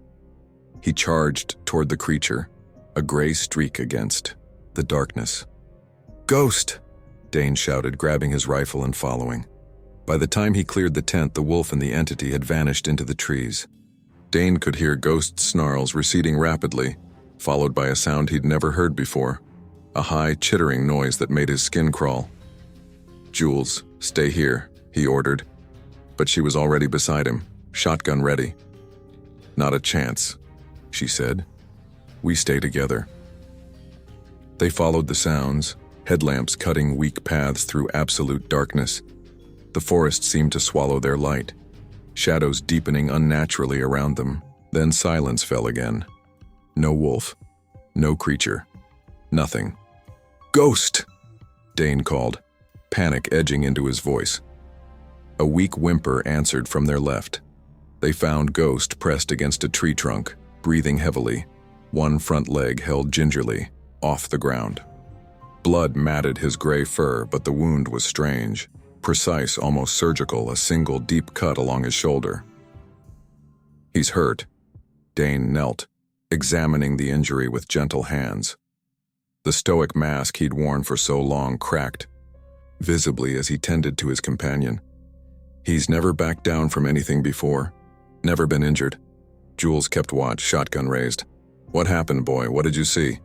He charged toward the creature, a gray streak against the darkness. "Ghost!" Dane shouted, grabbing his rifle and following. By the time he cleared the tent, the wolf and the entity had vanished into the trees. Dane could hear Ghost's snarls receding rapidly, followed by a sound he'd never heard before, a high, chittering noise that made his skin crawl. "Jules, stay here," he ordered, but she was already beside him, shotgun ready. "Not a chance," she said. "We stay together." They followed the sounds, headlamps cutting weak paths through absolute darkness. The forest seemed to swallow their light, shadows deepening unnaturally around them. Then silence fell again. No wolf, no creature, nothing. "Ghost!" Dane called, panic edging into his voice. A weak whimper answered from their left. They found Ghost pressed against a tree trunk, breathing heavily, one front leg held gingerly, off the ground. Blood matted his gray fur, but the wound was strange. Precise, almost surgical, a single deep cut along his shoulder. "He's hurt." Dane knelt, examining the injury with gentle hands. The stoic mask he'd worn for so long cracked, visibly as he tended to his companion. "He's never backed down from anything before. Never been injured." Jules kept watch, shotgun raised. "What happened, boy? What did you see?"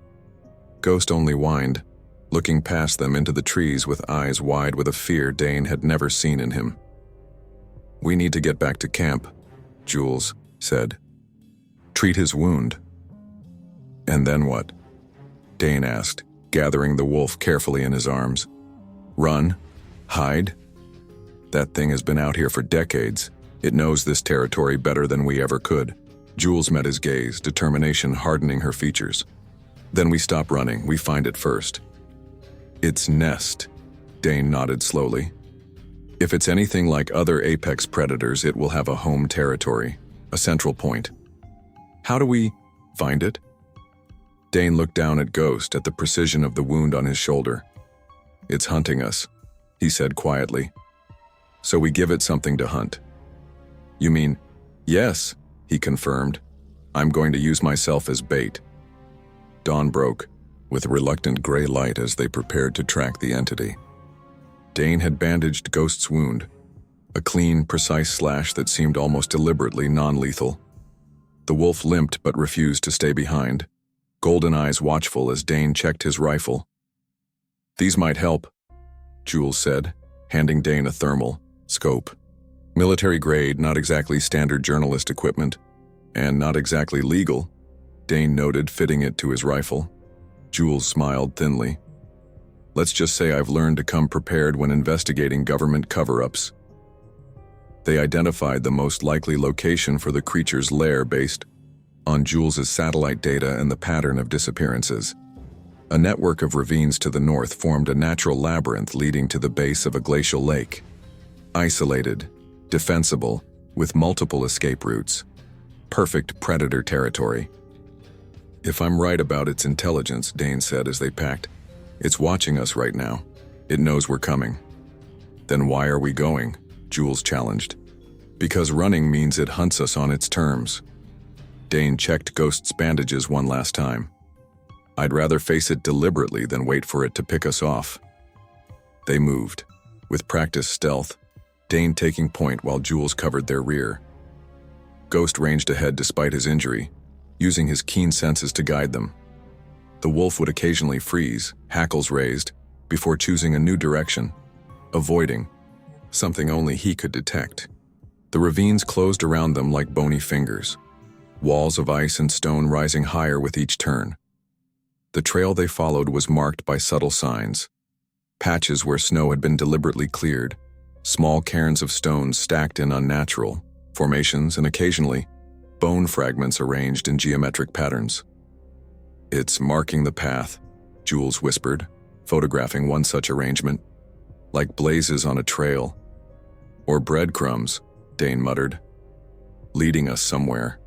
Ghost only whined, looking past them into the trees with eyes wide with a fear Dane had never seen in him. "We need to get back to camp," Jules said. "Treat his wound." "And then what?" Dane asked, gathering the wolf carefully in his arms. "Run? Hide? That thing has been out here for decades. It knows this territory better than we ever could." Jules met his gaze, determination hardening her features. "Then we stop running. We find it first." "Its nest," Dane nodded slowly. "If it's anything like other apex predators, it will have a home territory, a central point. How do we find it?" Dane looked down at Ghost, at the precision of the wound on his shoulder. "It's hunting us," he said quietly. "So we give it something to hunt." "You mean?" "Yes," he confirmed. "I'm going to use myself as bait." Dawn broke, with reluctant gray light as they prepared to track the entity. Dane had bandaged Ghost's wound, a clean, precise slash that seemed almost deliberately non-lethal. The wolf limped but refused to stay behind, golden eyes watchful as Dane checked his rifle. "These might help," Jules said, handing Dane a thermal scope. Military grade, not exactly standard journalist equipment, and not exactly legal, Dane noted, fitting it to his rifle. Jules smiled thinly. "Let's just say I've learned to come prepared when investigating government cover-ups." They identified the most likely location for the creature's lair based on Jules's satellite data and the pattern of disappearances. A network of ravines to the north formed a natural labyrinth leading to the base of a glacial lake. Isolated, defensible, with multiple escape routes. Perfect predator territory. "If I'm right about its intelligence," Dane said as they packed, "it's watching us right now. It knows we're coming." "Then why are we going?" Jules challenged. "Because running means it hunts us on its terms." Dane checked Ghost's bandages one last time. "I'd rather face it deliberately than wait for it to pick us off." They moved, with practiced stealth, Dane taking point while Jules covered their rear. Ghost ranged ahead despite his injury, using his keen senses to guide them. The wolf would occasionally freeze, hackles raised, before choosing a new direction, avoiding, something only he could detect. The ravines closed around them like bony fingers, walls of ice and stone rising higher with each turn. The trail they followed was marked by subtle signs, patches where snow had been deliberately cleared, small cairns of stones stacked in unnatural formations, and occasionally, bone fragments arranged in geometric patterns. "It's marking the path," Jules whispered, photographing one such arrangement. "Like blazes on a trail." "Or breadcrumbs," Dane muttered. "Leading us somewhere."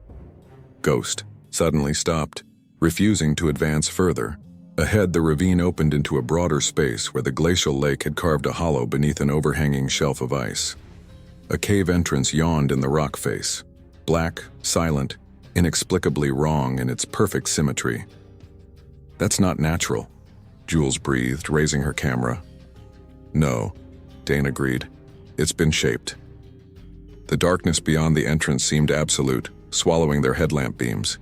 Ghost suddenly stopped, refusing to advance further. Ahead, the ravine opened into a broader space where the glacial lake had carved a hollow beneath an overhanging shelf of ice. A cave entrance yawned in the rock face, black, silent, inexplicably wrong in its perfect symmetry. "That's not natural," Jules breathed, raising her camera. "No," Dane agreed. "It's been shaped." The darkness beyond the entrance seemed absolute, swallowing their headlamp beams.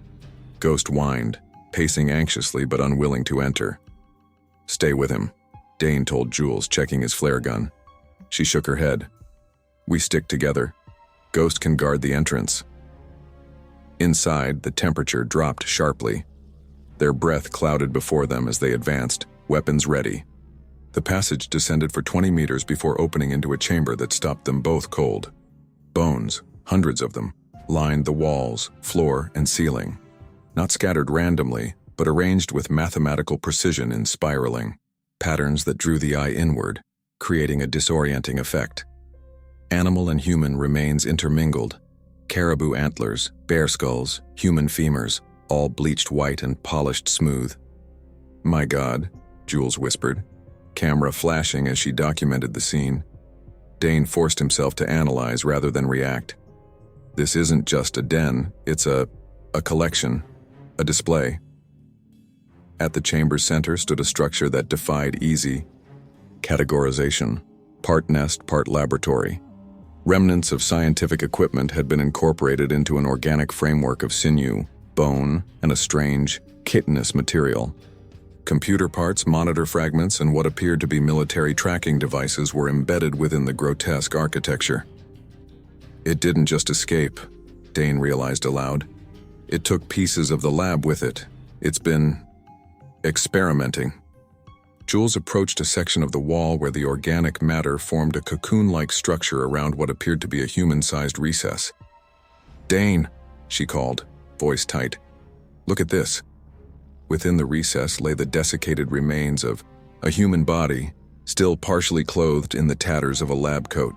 Ghost whined, pacing anxiously but unwilling to enter. "Stay with him," Dane told Jules, checking his flare gun. She shook her head. "We stick together. Ghost can guard the entrance." Inside, the temperature dropped sharply. Their breath clouded before them as they advanced, weapons ready. The passage descended for 20 meters before opening into a chamber that stopped them both cold. Bones, hundreds of them, lined the walls, floor, and ceiling. Not scattered randomly, but arranged with mathematical precision in spiraling patterns that drew the eye inward, creating a disorienting effect. Animal and human remains intermingled. Caribou antlers, bear skulls, human femurs, all bleached white and polished smooth. "My God," Jules whispered, camera flashing as she documented the scene. Dane forced himself to analyze rather than react. "This isn't just a den, it's a collection, a display." At the chamber's center stood a structure that defied easy categorization, part nest, part laboratory. Remnants of scientific equipment had been incorporated into an organic framework of sinew, bone, and a strange, chitinous material. Computer parts, monitor fragments, and what appeared to be military tracking devices were embedded within the grotesque architecture. It didn't just escape, Dane realized aloud. It took pieces of the lab with it. It's been experimenting. Jules approached a section of the wall where the organic matter formed a cocoon-like structure around what appeared to be a human-sized recess. "Dane," she called, voice tight. "Look at this." Within the recess lay the desiccated remains of a human body, still partially clothed in the tatters of a lab coat.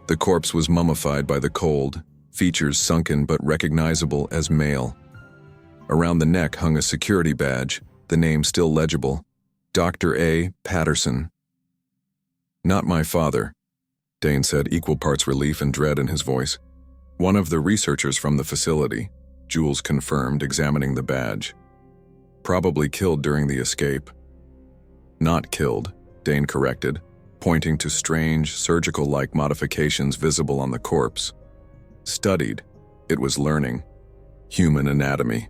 The corpse was mummified by the cold, features sunken but recognizable as male. Around the neck hung a security badge, the name still legible, Dr. A. Patterson. "Not my father," Dane said, equal parts relief and dread in his voice. "One of the researchers from the facility," Jules confirmed, examining the badge. "Probably killed during the escape." "Not killed," Dane corrected, pointing to strange, surgical-like modifications visible on the corpse. "Studied. It was learning. Human anatomy."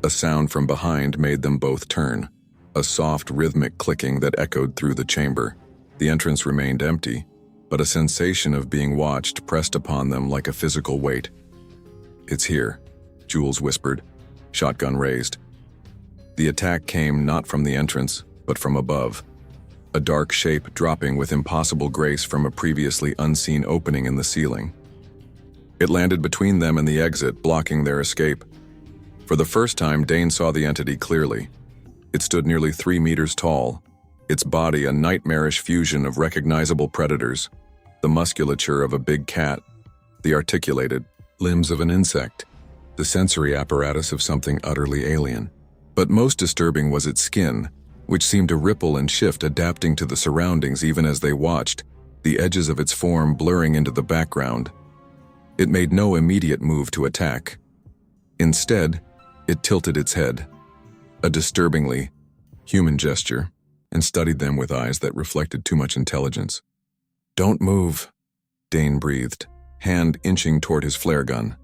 A sound from behind made them both turn. A soft, rhythmic clicking that echoed through the chamber. The entrance remained empty, but a sensation of being watched pressed upon them like a physical weight. "It's here," Jules whispered, shotgun raised. The attack came not from the entrance, but from above. A dark shape dropping with impossible grace from a previously unseen opening in the ceiling. It landed between them and the exit, blocking their escape. For the first time, Dane saw the entity clearly. It stood nearly 3 meters tall, its body a nightmarish fusion of recognizable predators. The musculature of a big cat, the articulated limbs of an insect, the sensory apparatus of something utterly alien. But most disturbing was its skin, which seemed to ripple and shift, adapting to the surroundings even as they watched, the edges of its form blurring into the background. It made no immediate move to attack. Instead, it tilted its head, a disturbingly human gesture, and studied them with eyes that reflected too much intelligence. "Don't move," Dane breathed, hand inching toward his flare gun.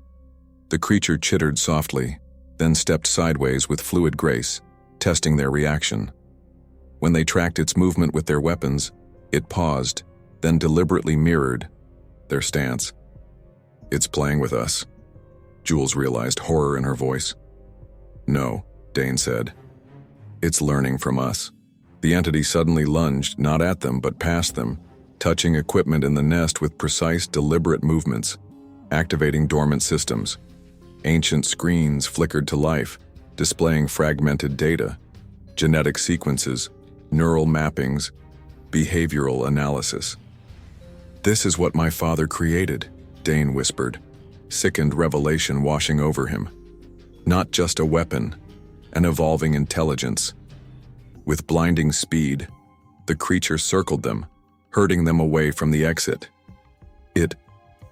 The creature chittered softly, then stepped sideways with fluid grace, testing their reaction. When they tracked its movement with their weapons, it paused, then deliberately mirrored their stance. "It's playing with us," Jules realized, horror in her voice. "No," Dane said. "It's learning from us." The entity suddenly lunged, not at them, but past them, touching equipment in the nest with precise, deliberate movements, activating dormant systems. Ancient screens flickered to life, displaying fragmented data, genetic sequences, neural mappings, behavioral analysis. "This is what my father created," Dane whispered, sickened revelation washing over him. Not just a weapon, an evolving intelligence. With blinding speed, the creature circled them, herding them away from the exit. It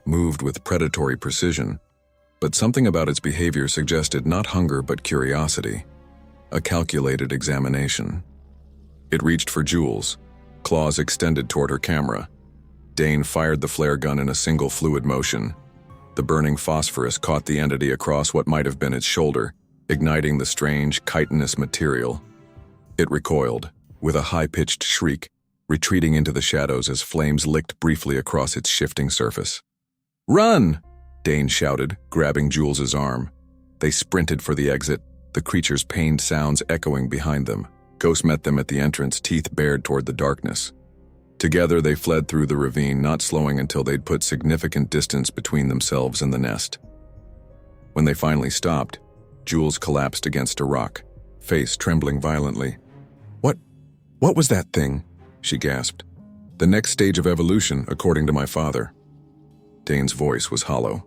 moved with predatory precision, but something about its behavior suggested not hunger but curiosity, a calculated examination. It reached for Jules, claws extended toward her camera. Dane fired the flare gun in a single fluid motion. The burning phosphorus caught the entity across what might have been its shoulder, igniting the strange, chitinous material. It recoiled, with a high-pitched shriek, retreating into the shadows as flames licked briefly across its shifting surface. "Run!" Dane shouted, grabbing Jules's arm. They sprinted for the exit, the creature's pained sounds echoing behind them. Ghost met them at the entrance, teeth bared toward the darkness. Together they fled through the ravine, not slowing until they'd put significant distance between themselves and the nest. When they finally stopped, Jules collapsed against a rock, face trembling violently. What was that thing?" she gasped. "The next stage of evolution, according to my father." Dane's voice was hollow.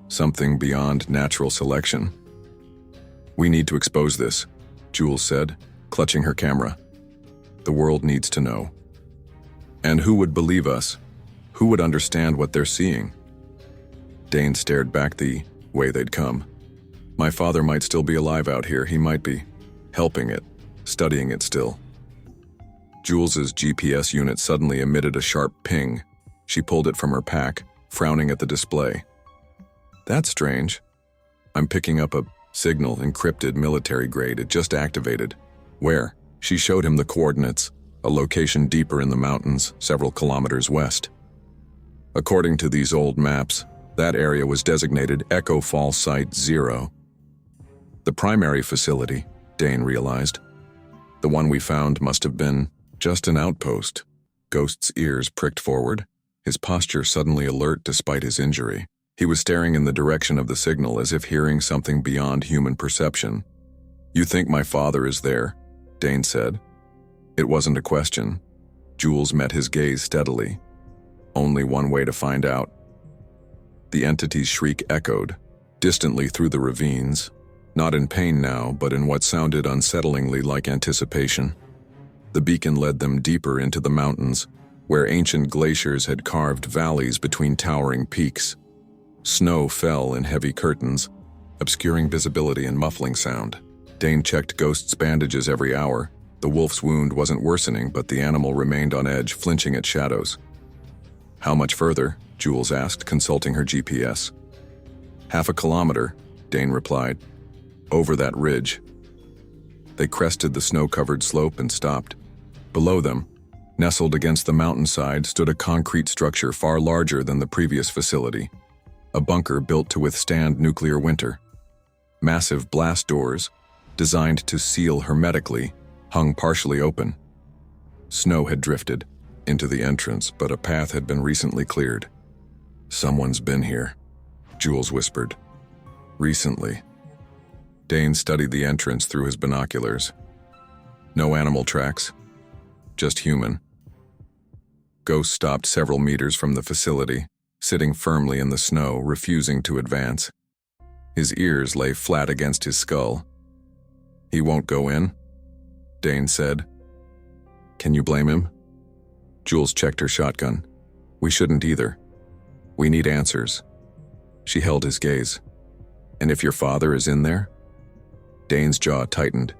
"Something beyond natural selection." "We need to expose this," Jules said, clutching her camera. "The world needs to know. And who would believe us? Who would understand what they're seeing?" Dane stared back the way they'd come. "My father might still be alive out here. He might be helping it, studying it still." Jules's GPS unit suddenly emitted a sharp ping. She pulled it from her pack, frowning at the display. "That's strange. I'm picking up a signal, encrypted, military grade. It just activated." "Where?" She showed him the coordinates, a location deeper in the mountains, several kilometers west. According to these old maps, that area was designated Echo Fall Site 0. The primary facility, Dane realized. The one we found must have been just an outpost. Ghost's ears pricked forward, his posture suddenly alert despite his injury. He was staring in the direction of the signal as if hearing something beyond human perception. "You think my father is there?" Dane said. It wasn't a question. Jules met his gaze steadily. Only one way to find out. The entity's shriek echoed, distantly through the ravines, not in pain now, but in what sounded unsettlingly like anticipation. The beacon led them deeper into the mountains, where ancient glaciers had carved valleys between towering peaks. Snow fell in heavy curtains, obscuring visibility and muffling sound. Dane checked Ghost's bandages every hour. The wolf's wound wasn't worsening, but the animal remained on edge, flinching at shadows. "How much further?" Jules asked, consulting her GPS. "Half a kilometer," Dane replied. "Over that ridge." They crested the snow-covered slope and stopped. Below them, nestled against the mountainside, stood a concrete structure far larger than the previous facility. A bunker built to withstand nuclear winter. Massive blast doors, designed to seal hermetically, hung partially open. Snow had drifted into the entrance, but a path had been recently cleared. "Someone's been here," Jules whispered. "Recently." Dane studied the entrance through his binoculars. No animal tracks, just human. Ghost stopped several meters from the facility, sitting firmly in the snow, refusing to advance. His ears lay flat against his skull. "He won't go in?" Dane said. "Can you blame him?" Jules checked her shotgun. "We shouldn't either. We need answers." She held his gaze. "And if your father is in there?" Dane's jaw tightened.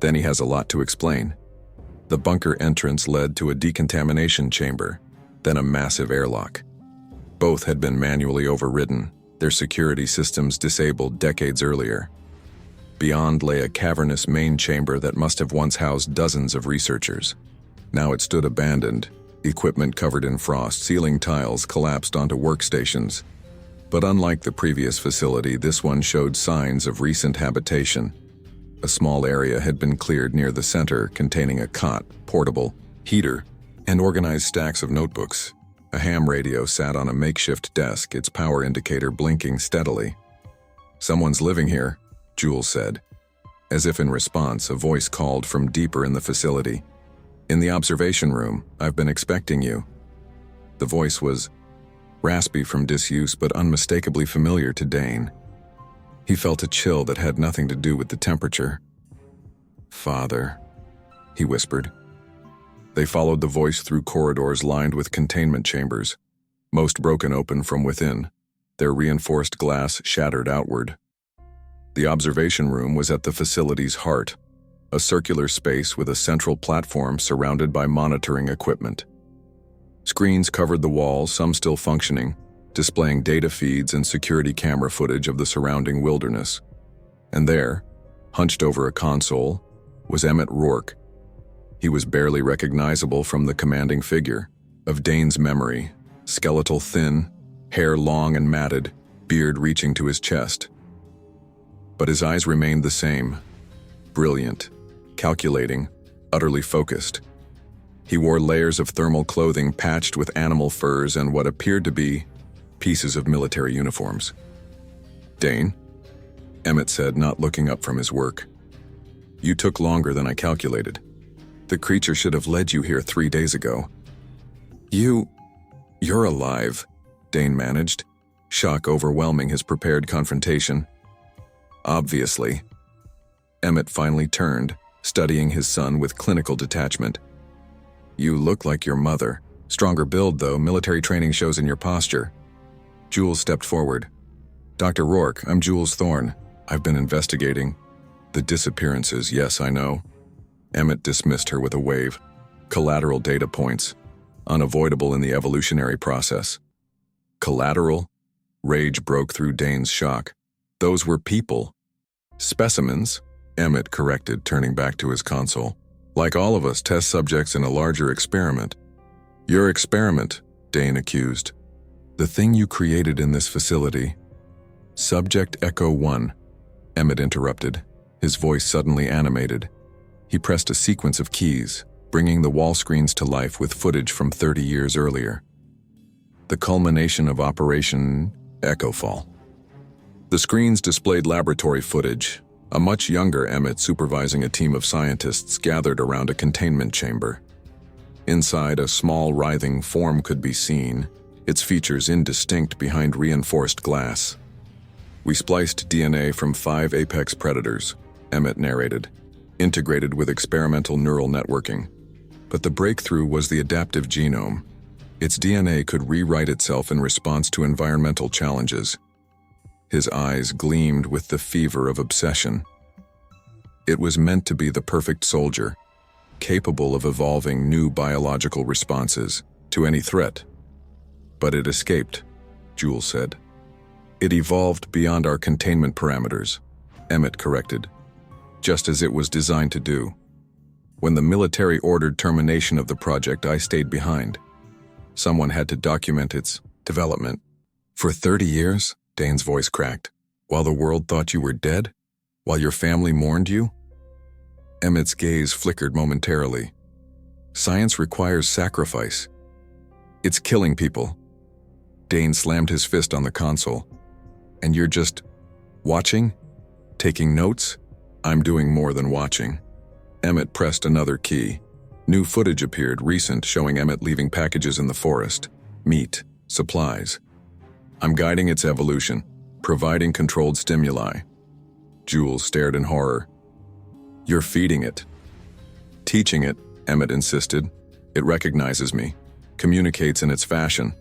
"Then he has a lot to explain." The bunker entrance led to a decontamination chamber, then a massive airlock. Both had been manually overridden, their security systems disabled decades earlier. Beyond lay a cavernous main chamber that must have once housed dozens of researchers. Now it stood abandoned, equipment covered in frost, ceiling tiles collapsed onto workstations. But unlike the previous facility, this one showed signs of recent habitation. A small area had been cleared near the center, containing a cot, portable, heater, and organized stacks of notebooks. A ham radio sat on a makeshift desk, its power indicator blinking steadily. "Someone's living here," Jules said. As if in response, a voice called from deeper in the facility. "In the observation room, I've been expecting you." The voice was raspy from disuse but unmistakably familiar to Dane. He felt a chill that had nothing to do with the temperature. "Father," he whispered. They followed the voice through corridors lined with containment chambers, most broken open from within, their reinforced glass shattered outward. The observation room was at the facility's heart, a circular space with a central platform surrounded by monitoring equipment. Screens covered the walls, some still functioning, displaying data feeds and security camera footage of the surrounding wilderness. And there, hunched over a console, was Dane Rourke. He was barely recognizable from the commanding figure of Dane's memory, skeletal thin, hair long and matted, beard reaching to his chest. But his eyes remained the same, brilliant, calculating, utterly focused. He wore layers of thermal clothing patched with animal furs and what appeared to be pieces of military uniforms. "Dane?" Emmett said, not looking up from his work. "You took longer than I calculated. The creature should have led you here 3 days ago." You're alive," Dane managed, shock overwhelming his prepared confrontation. "Obviously." Emmett finally turned, studying his son with clinical detachment. "You look like your mother. Stronger build, though. Military training shows in your posture." Jules stepped forward. "Dr. Rourke, I'm Jules Thorne. I've been investigating the disappearances." "Yes, I know." Emmett dismissed her with a wave. "Collateral data points. Unavoidable in the evolutionary process." "Collateral?" Rage broke through Dane's shock. "Those were people." "Specimens," Emmett corrected, turning back to his console. "Like all of us, test subjects in a larger experiment." "Your experiment," Dane accused. "The thing you created in this facility." "Subject Echo 1, Emmett interrupted, his voice suddenly animated. He pressed a sequence of keys, bringing the wall screens to life with footage from 30 years earlier. The culmination of Operation Echofall. The screens displayed laboratory footage, a much younger Emmett supervising a team of scientists gathered around a containment chamber. Inside, a small writhing form could be seen, its features indistinct behind reinforced glass. "We spliced DNA from 5 apex predators," Emmett narrated, "integrated with experimental neural networking. But the breakthrough was the adaptive genome. Its DNA could rewrite itself in response to environmental challenges." His eyes gleamed with the fever of obsession. It was meant to be the perfect soldier, capable of evolving new biological responses to any threat. "But it escaped," Jules said. "It evolved beyond our containment parameters," Emmett corrected, "just as it was designed to do. When the military ordered termination of the project, I stayed behind. Someone had to document its development." "For 30 years?" Dane's voice cracked. "While the world thought you were dead? While your family mourned you?" Emmett's gaze flickered momentarily. "Science requires sacrifice. It's killing people." Dane slammed his fist on the console. "And you're just watching? Taking notes?" "I'm doing more than watching." Emmett pressed another key. New footage appeared, recent, showing Emmett leaving packages in the forest. Meat, supplies. I'm guiding its evolution, providing controlled stimuli. Jules stared in horror. You're feeding it. Teaching it, Emmett insisted. It recognizes me, communicates in its fashion.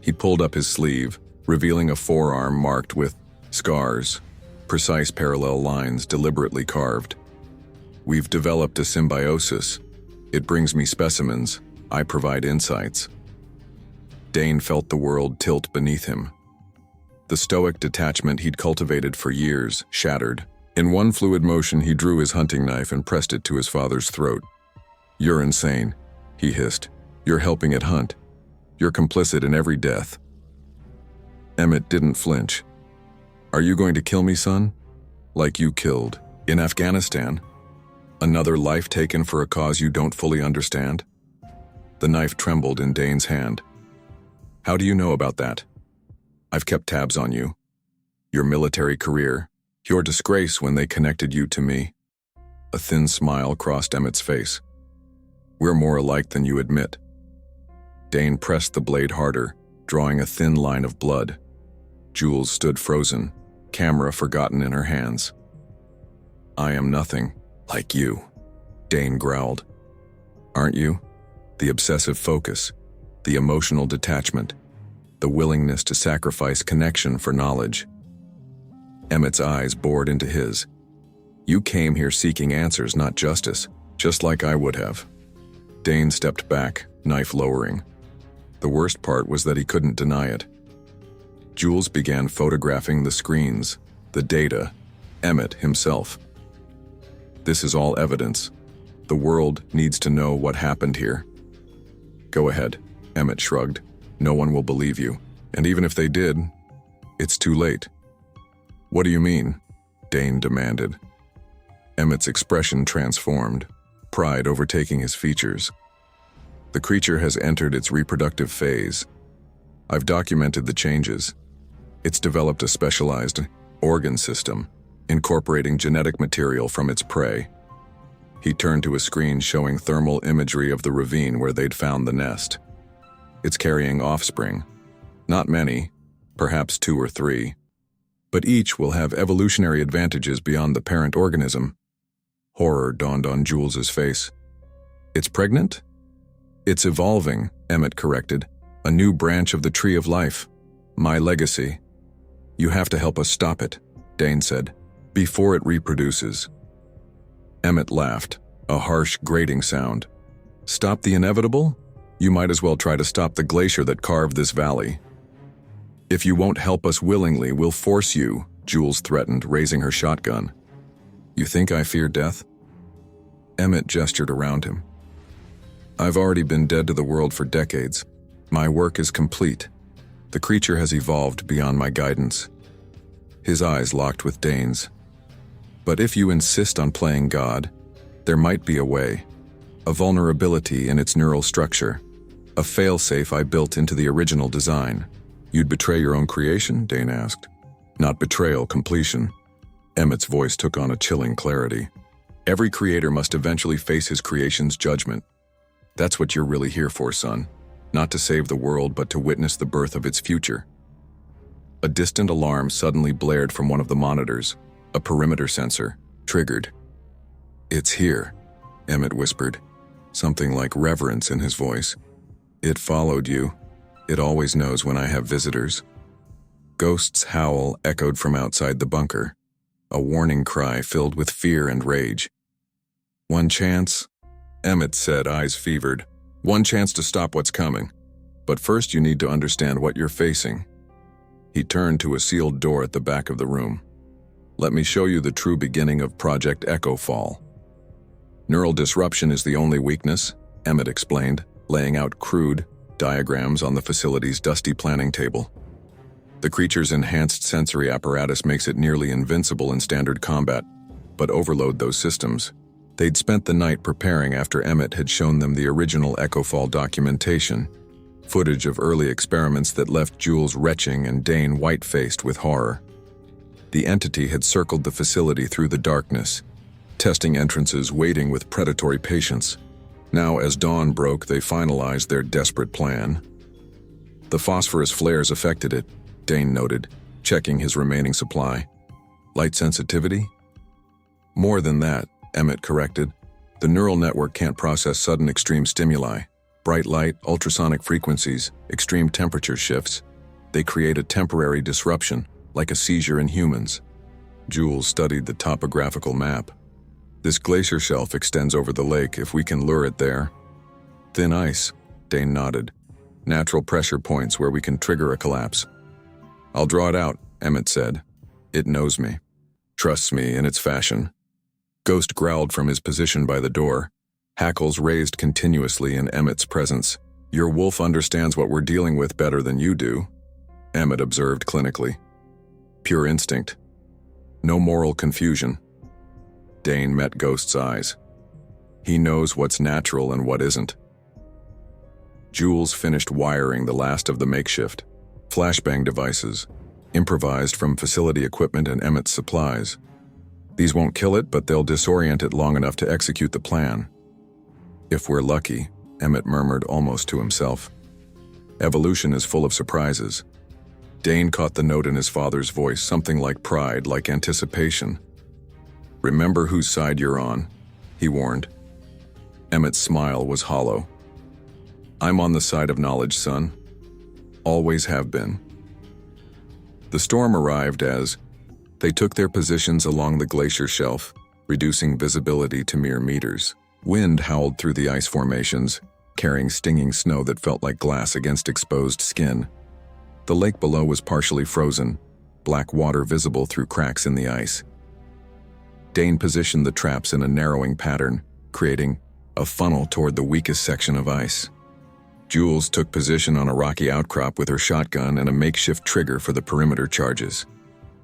He pulled up his sleeve, revealing a forearm marked with scars, precise parallel lines deliberately carved. We've developed a symbiosis. It brings me specimens. I provide insights. Dane felt the world tilt beneath him. The stoic detachment he'd cultivated for years shattered. In one fluid motion, he drew his hunting knife and pressed it to his father's throat. You're insane, he hissed. You're helping it hunt. You're complicit in every death. Emmett didn't flinch. Are you going to kill me, son? Like you killed in Afghanistan? Another life taken for a cause you don't fully understand? The knife trembled in Dane's hand. How do you know about that? I've kept tabs on you. Your military career, your disgrace when they connected you to me. A thin smile crossed Emmett's face. We're more alike than you admit. Dane pressed the blade harder, drawing a thin line of blood. Jules stood frozen, camera forgotten in her hands. I am nothing like you, Dane growled. Aren't you? The obsessive focus, the emotional detachment, the willingness to sacrifice connection for knowledge. Emmett's eyes bored into his. You came here seeking answers, not justice, just like I would have. Dane stepped back, knife lowering. The worst part was that he couldn't deny it. Jules began photographing the screens, the data, Emmett himself. This is all evidence. The world needs to know what happened here. Go ahead, Emmett shrugged. No one will believe you, and even if they did, it's too late. What do you mean? Dane demanded. Emmett's expression transformed, pride overtaking his features. The creature has entered its reproductive phase. I've documented the changes. It's developed a specialized organ system, incorporating genetic material from its prey. He turned to a screen showing thermal imagery of the ravine where they'd found the nest. It's carrying offspring. Not many, perhaps 2 or 3, but each will have evolutionary advantages beyond the parent organism. Horror dawned on Jules's face. It's pregnant? It's evolving, Emmett corrected. A new branch of the tree of life. My legacy. You have to help us stop it, Dane said, before it reproduces. Emmett laughed, a harsh, grating sound. Stop the inevitable? You might as well try to stop the glacier that carved this valley. If you won't help us willingly, we'll force you, Jules threatened, raising her shotgun. You think I fear death? Emmett gestured around him. I've already been dead to the world for decades. My work is complete. The creature has evolved beyond my guidance. His eyes locked with Dane's. But if you insist on playing God, there might be a way. A vulnerability in its neural structure. A failsafe I built into the original design. You'd betray your own creation? Dane asked. Not betrayal, completion. Emmett's voice took on a chilling clarity. Every creator must eventually face his creation's judgment. That's what you're really here for, son. Not to save the world, but to witness the birth of its future. A distant alarm suddenly blared from one of the monitors, a perimeter sensor, triggered. It's here, Emmett whispered, something like reverence in his voice. It followed you. It always knows when I have visitors. Ghost's howl echoed from outside the bunker, a warning cry filled with fear and rage. One chance, Emmett said, eyes fevered. One chance to stop what's coming. But first you need to understand what you're facing. He turned to a sealed door at the back of the room. Let me show you the true beginning of Project Echo Fall. Neural disruption is the only weakness, Emmett explained, laying out crude diagrams on the facility's dusty planning table. The creature's enhanced sensory apparatus makes it nearly invincible in standard combat, but overload those systems. They'd spent the night preparing after Emmett had shown them the original Echo Fall documentation, footage of early experiments that left Jules retching and Dane white-faced with horror. The entity had circled the facility through the darkness, testing entrances, waiting with predatory patience. Now, as dawn broke, they finalized their desperate plan. The phosphorus flares affected it, Dane noted, checking his remaining supply. Light sensitivity? More than that, Emmett corrected. The neural network can't process sudden extreme stimuli. Bright light, ultrasonic frequencies, extreme temperature shifts. They create a temporary disruption, like a seizure in humans. Jules studied the topographical map. This glacier shelf extends over the lake if we can lure it there. Thin ice, Dane nodded. Natural pressure points where we can trigger a collapse. I'll draw it out, Emmett said. It knows me. Trusts me in its fashion. Ghost growled from his position by the door, hackles raised continuously in Emmett's presence. Your wolf understands what we're dealing with better than you do, Emmett observed clinically. Pure instinct. No moral confusion. Dane met Ghost's eyes. He knows what's natural and what isn't. Jules finished wiring the last of the makeshift flashbang devices, improvised from facility equipment and Emmett's supplies. These won't kill it, but they'll disorient it long enough to execute the plan. If we're lucky, Emmett murmured almost to himself. Evolution is full of surprises. Dane caught the note in his father's voice, something like pride, like anticipation. Remember whose side you're on, he warned. Emmett's smile was hollow. I'm on the side of knowledge, son. Always have been. The storm arrived as they took their positions along the glacier shelf, reducing visibility to mere meters. Wind howled through the ice formations, carrying stinging snow that felt like glass against exposed skin. The lake below was partially frozen, black water visible through cracks in the ice. Dane positioned the traps in a narrowing pattern, creating a funnel toward the weakest section of ice. Jules took position on a rocky outcrop with her shotgun and a makeshift trigger for the perimeter charges.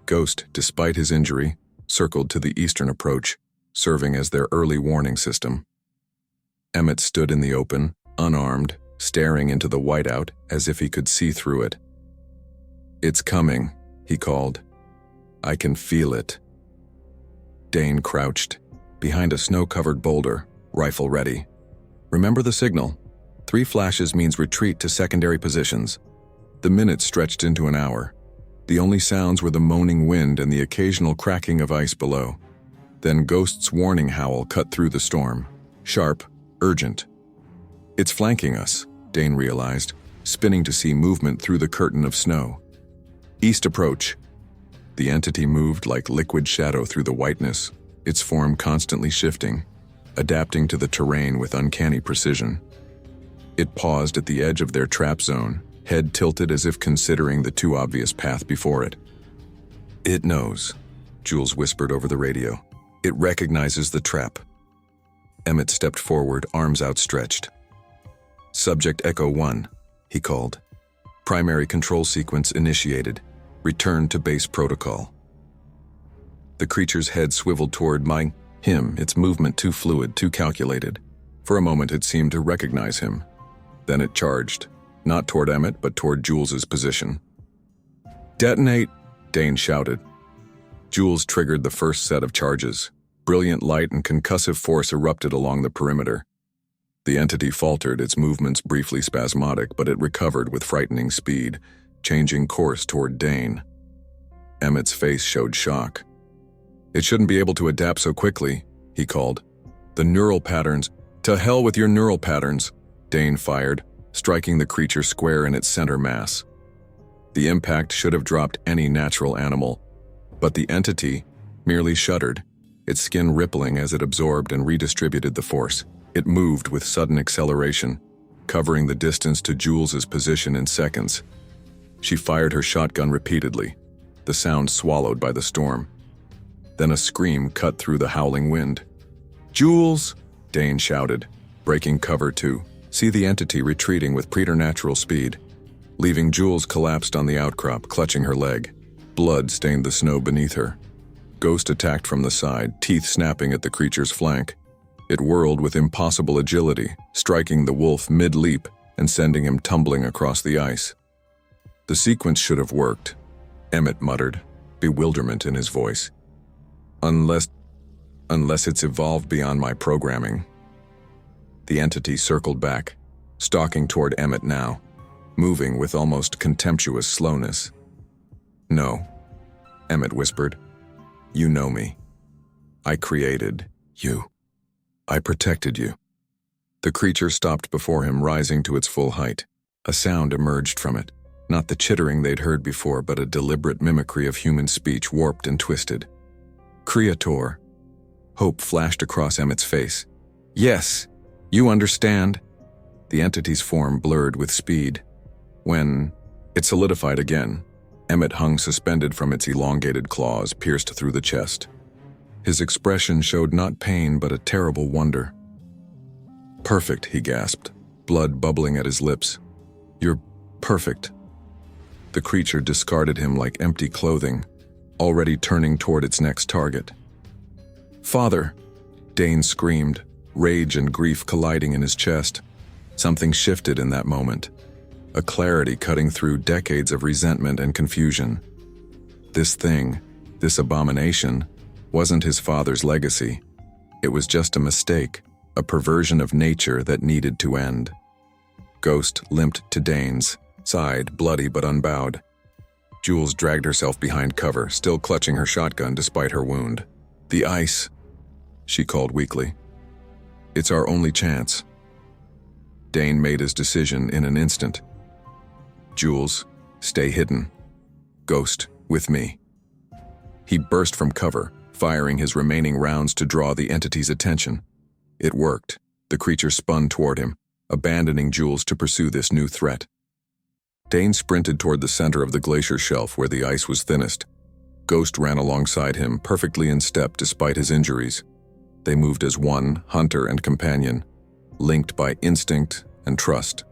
Ghost, despite his injury, circled to the eastern approach, serving as their early warning system. Emmett stood in the open, unarmed, staring into the whiteout as if he could see through it. It's coming, he called. I can feel it. Dane crouched, behind a snow-covered boulder, rifle ready. Remember the signal. 3 flashes means retreat to secondary positions. The minutes stretched into an hour. The only sounds were the moaning wind and the occasional cracking of ice below. Then Ghost's warning howl cut through the storm. Sharp, urgent. It's flanking us, Dane realized, spinning to see movement through the curtain of snow. East approach. The entity moved like liquid shadow through the whiteness, its form constantly shifting, adapting to the terrain with uncanny precision. It paused at the edge of their trap zone, head tilted as if considering the too obvious path before it. It knows, Jules whispered over the radio. It recognizes the trap. Emmett stepped forward, arms outstretched. Subject Echo 1, he called. Primary control sequence initiated. Return to base protocol. The creature's head swiveled toward him, its movement too fluid, too calculated. For a moment it seemed to recognize him. Then it charged, not toward Emmett, but toward Jules's position. Detonate, Dane shouted. Jules triggered the first set of charges. Brilliant light and concussive force erupted along the perimeter. The entity faltered, its movements briefly spasmodic, but it recovered with frightening speed, changing course toward Dane. Emmett's face showed shock. It shouldn't be able to adapt so quickly, he called. The neural patterns. To hell with your neural patterns, Dane fired, striking the creature square in its center mass. The impact should have dropped any natural animal, but the entity merely shuddered, its skin rippling as it absorbed and redistributed the force. It moved with sudden acceleration, covering the distance to Jules's position in seconds. She fired her shotgun repeatedly, the sound swallowed by the storm. Then a scream cut through the howling wind. Jules! Dane shouted, breaking cover to see the entity retreating with preternatural speed. Leaving Jules collapsed on the outcrop, clutching her leg. Blood stained the snow beneath her. Ghost attacked from the side, teeth snapping at the creature's flank. It whirled with impossible agility, striking the wolf mid-leap and sending him tumbling across the ice. The sequence should have worked, Emmett muttered, bewilderment in his voice. Unless it's evolved beyond my programming. The entity circled back, stalking toward Emmett now, moving with almost contemptuous slowness. "No," Emmett whispered. "You know me. I created you. I protected you." The creature stopped before him, rising to its full height. A sound emerged from it, not the chittering they'd heard before, but a deliberate mimicry of human speech, warped and twisted. "Creator." Hope flashed across Emmett's face. "Yes, you understand." The entity's form blurred with speed. When it solidified again, Emmett hung suspended from its elongated claws pierced through the chest. His expression showed not pain but a terrible wonder. "Perfect," he gasped, blood bubbling at his lips. "You're perfect." The creature discarded him like empty clothing, already turning toward its next target. "Father!" Dane screamed, rage and grief colliding in his chest. Something shifted in that moment, a clarity cutting through decades of resentment and confusion. This thing, this abomination, wasn't his father's legacy. It was just a mistake, a perversion of nature that needed to end. Ghost limped to Dane's side, bloody but unbowed. Jules dragged herself behind cover, still clutching her shotgun despite her wound. "The ice," she called weakly. "It's our only chance." Dane made his decision in an instant. "Jules, stay hidden. Ghost, with me." He burst from cover, firing his remaining rounds to draw the entity's attention. It worked. The creature spun toward him, abandoning Jules to pursue this new threat. Dane sprinted toward the center of the glacier shelf where the ice was thinnest. Ghost ran alongside him, perfectly in step despite his injuries. They moved as one, hunter and companion, linked by instinct and trust.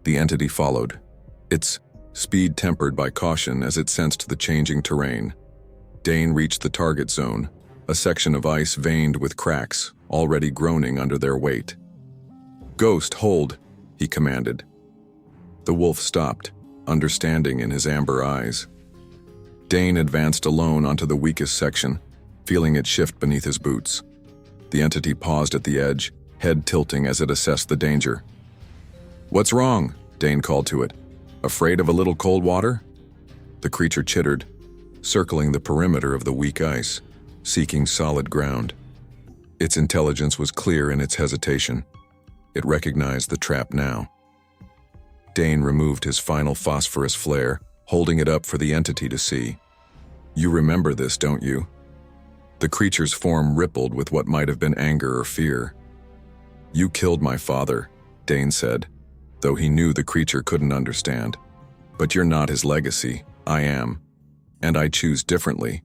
The entity followed, its speed tempered by caution as it sensed the changing terrain. Dane reached the target zone, a section of ice veined with cracks, already groaning under their weight. "Ghost, hold," he commanded. The wolf stopped, understanding in his amber eyes. Dane advanced alone onto the weakest section, feeling it shift beneath his boots. The entity paused at the edge, head tilting as it assessed the danger. "What's wrong?" Dane called to it. "Afraid of a little cold water?" The creature chittered, circling the perimeter of the weak ice, seeking solid ground. Its intelligence was clear in its hesitation. It recognized the trap now. Dane removed his final phosphorus flare, holding it up for the entity to see. "You remember this, don't you?" The creature's form rippled with what might have been anger or fear. "You killed my father," Dane said, though he knew the creature couldn't understand. "But you're not his legacy. I am. And I choose differently."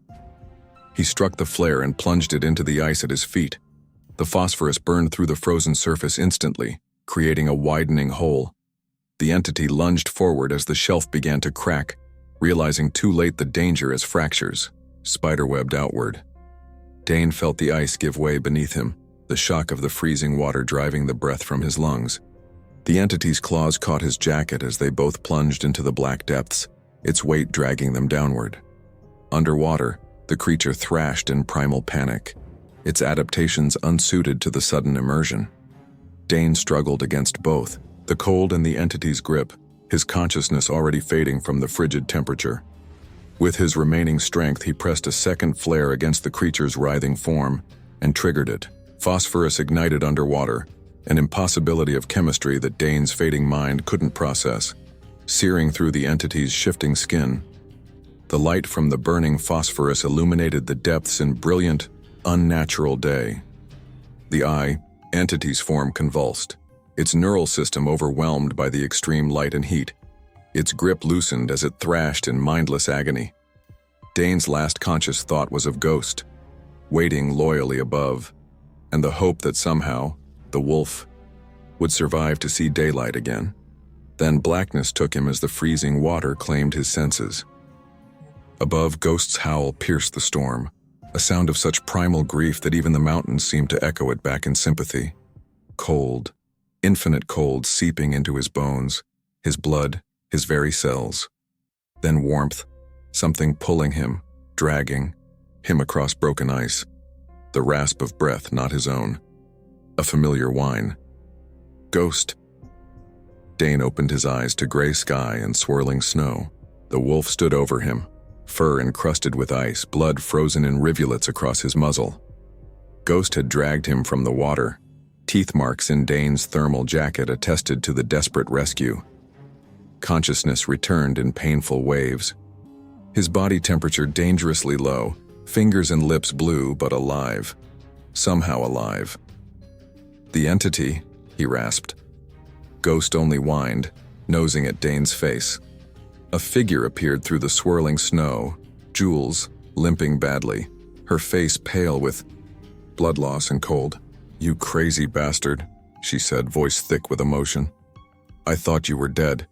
He struck the flare and plunged it into the ice at his feet. The phosphorus burned through the frozen surface instantly, creating a widening hole. The entity lunged forward as the shelf began to crack, realizing too late the danger as fractures, spiderwebbed outward. Dane felt the ice give way beneath him, the shock of the freezing water driving the breath from his lungs. The entity's claws caught his jacket as they both plunged into the black depths, its weight dragging them downward. Underwater, the creature thrashed in primal panic, its adaptations unsuited to the sudden immersion. Dane struggled against both, the cold and the entity's grip, his consciousness already fading from the frigid temperature. With his remaining strength, he pressed a second flare against the creature's writhing form and triggered it. Phosphorus ignited underwater, an impossibility of chemistry that Dane's fading mind couldn't process, searing through the entity's shifting skin. The light from the burning phosphorus illuminated the depths in brilliant, unnatural day. The entity's form convulsed, its neural system overwhelmed by the extreme light and heat. Its grip loosened as it thrashed in mindless agony. Dane's last conscious thought was of Ghost, waiting loyally above, and the hope that somehow, the wolf, would survive to see daylight again. Then blackness took him as the freezing water claimed his senses. Above, Ghost's howl pierced the storm, a sound of such primal grief that even the mountains seemed to echo it back in sympathy. Cold, infinite cold seeping into his bones, his blood, his very cells. Then warmth, something pulling him, dragging him across broken ice. The rasp of breath not his own. A familiar whine. Ghost. Dane opened his eyes to gray sky and swirling snow. The wolf stood over him, fur encrusted with ice, blood frozen in rivulets across his muzzle. Ghost had dragged him from the water. Teeth marks in Dane's thermal jacket attested to the desperate rescue. Consciousness returned in painful waves. His body temperature dangerously low, fingers and lips blue but alive. Somehow alive. The entity, he rasped. Ghost only whined, nosing at Dane's face. A figure appeared through the swirling snow, Jules, limping badly, her face pale with blood loss and cold. "You crazy bastard," she said, voice thick with emotion. "I thought you were dead."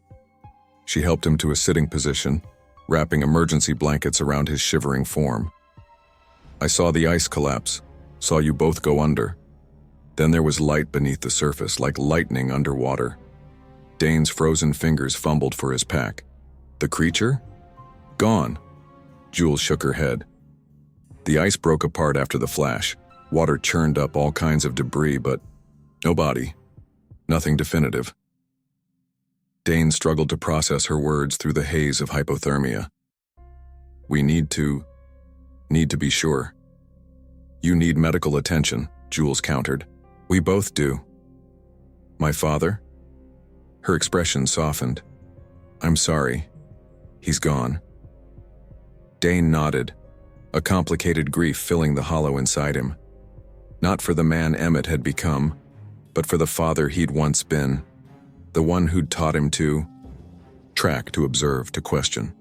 She helped him to a sitting position, wrapping emergency blankets around his shivering form. "I saw the ice collapse, saw you both go under. Then there was light beneath the surface, like lightning underwater." Dane's frozen fingers fumbled for his pack. "The creature? Gone." Jules shook her head. "The ice broke apart after the flash. Water churned up all kinds of debris, but no body. Nothing definitive." Dane struggled to process her words through the haze of hypothermia. "We need to be sure." "You need medical attention," Jules countered. "We both do." "My father?" Her expression softened. "I'm sorry. He's gone." Dane nodded, a complicated grief filling the hollow inside him. Not for the man Emmett had become, but for the father he'd once been. The one who'd taught him to track, to observe, to question.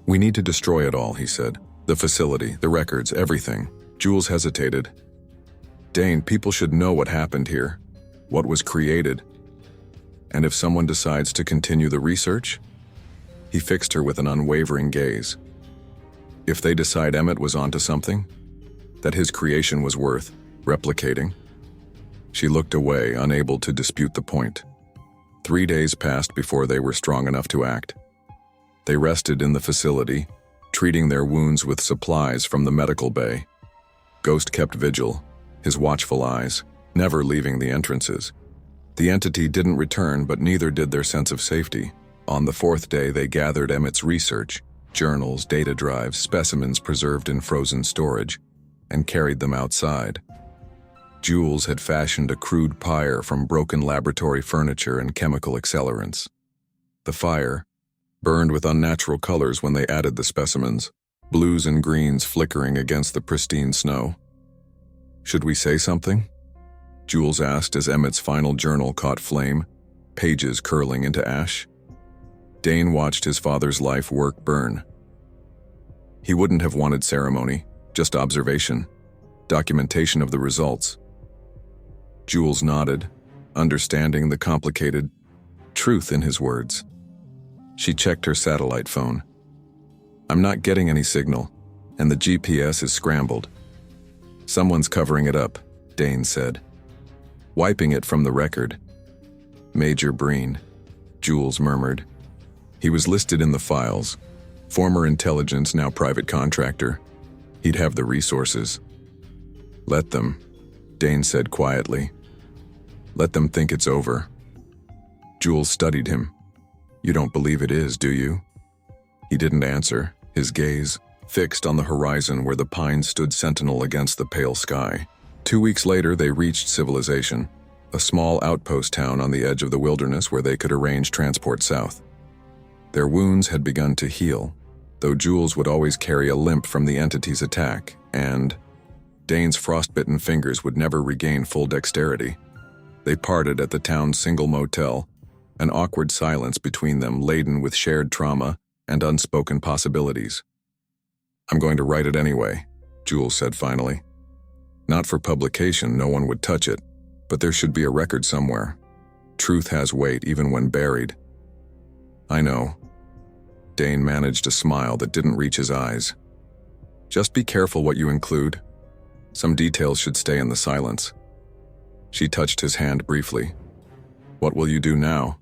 "We need to destroy it all," he said. "The facility, the records, everything." Jules hesitated. "Dane, people should know what happened here, what was created. And if someone decides to continue the research?" He fixed her with an unwavering gaze. "If they decide Emmett was onto something, that his creation was worth replicating?" She looked away, unable to dispute the point. 3 days passed before they were strong enough to act. They rested in the facility, treating their wounds with supplies from the medical bay. Ghost kept vigil, his watchful eyes, never leaving the entrances. The entity didn't return, but neither did their sense of safety. On the 4th day, they gathered Emmett's research, journals, data drives, specimens preserved in frozen storage, and carried them outside. Jules had fashioned a crude pyre from broken laboratory furniture and chemical accelerants. The fire burned with unnatural colors when they added the specimens, blues and greens flickering against the pristine snow. "Should we say something?" Jules asked as Emmett's final journal caught flame, pages curling into ash. Dane watched his father's life work burn. He wouldn't have wanted ceremony, just observation, documentation of the results. Jules nodded, understanding the complicated truth in his words. She checked her satellite phone. "I'm not getting any signal, and the GPS is scrambled." "Someone's covering it up," Dane said. "Wiping it from the record." "Major Breen," Jules murmured. "He was listed in the files. Former intelligence, now private contractor. He'd have the resources." "Let them," Dane said quietly. "Let them think it's over." Jules studied him. "You don't believe it is, do you?" He didn't answer, his gaze fixed on the horizon where the pines stood sentinel against the pale sky. 2 weeks later, they reached civilization, a small outpost town on the edge of the wilderness where they could arrange transport south. Their wounds had begun to heal, though Jules would always carry a limp from the entity's attack, and Dane's frostbitten fingers would never regain full dexterity. They parted at the town's single motel, an awkward silence between them laden with shared trauma and unspoken possibilities. "I'm going to write it anyway," Jules said finally. "Not for publication, no one would touch it, but there should be a record somewhere. Truth has weight even when buried." "I know." Dane managed a smile that didn't reach his eyes. "Just be careful what you include. Some details should stay in the silence." She touched his hand briefly. "What will you do now?"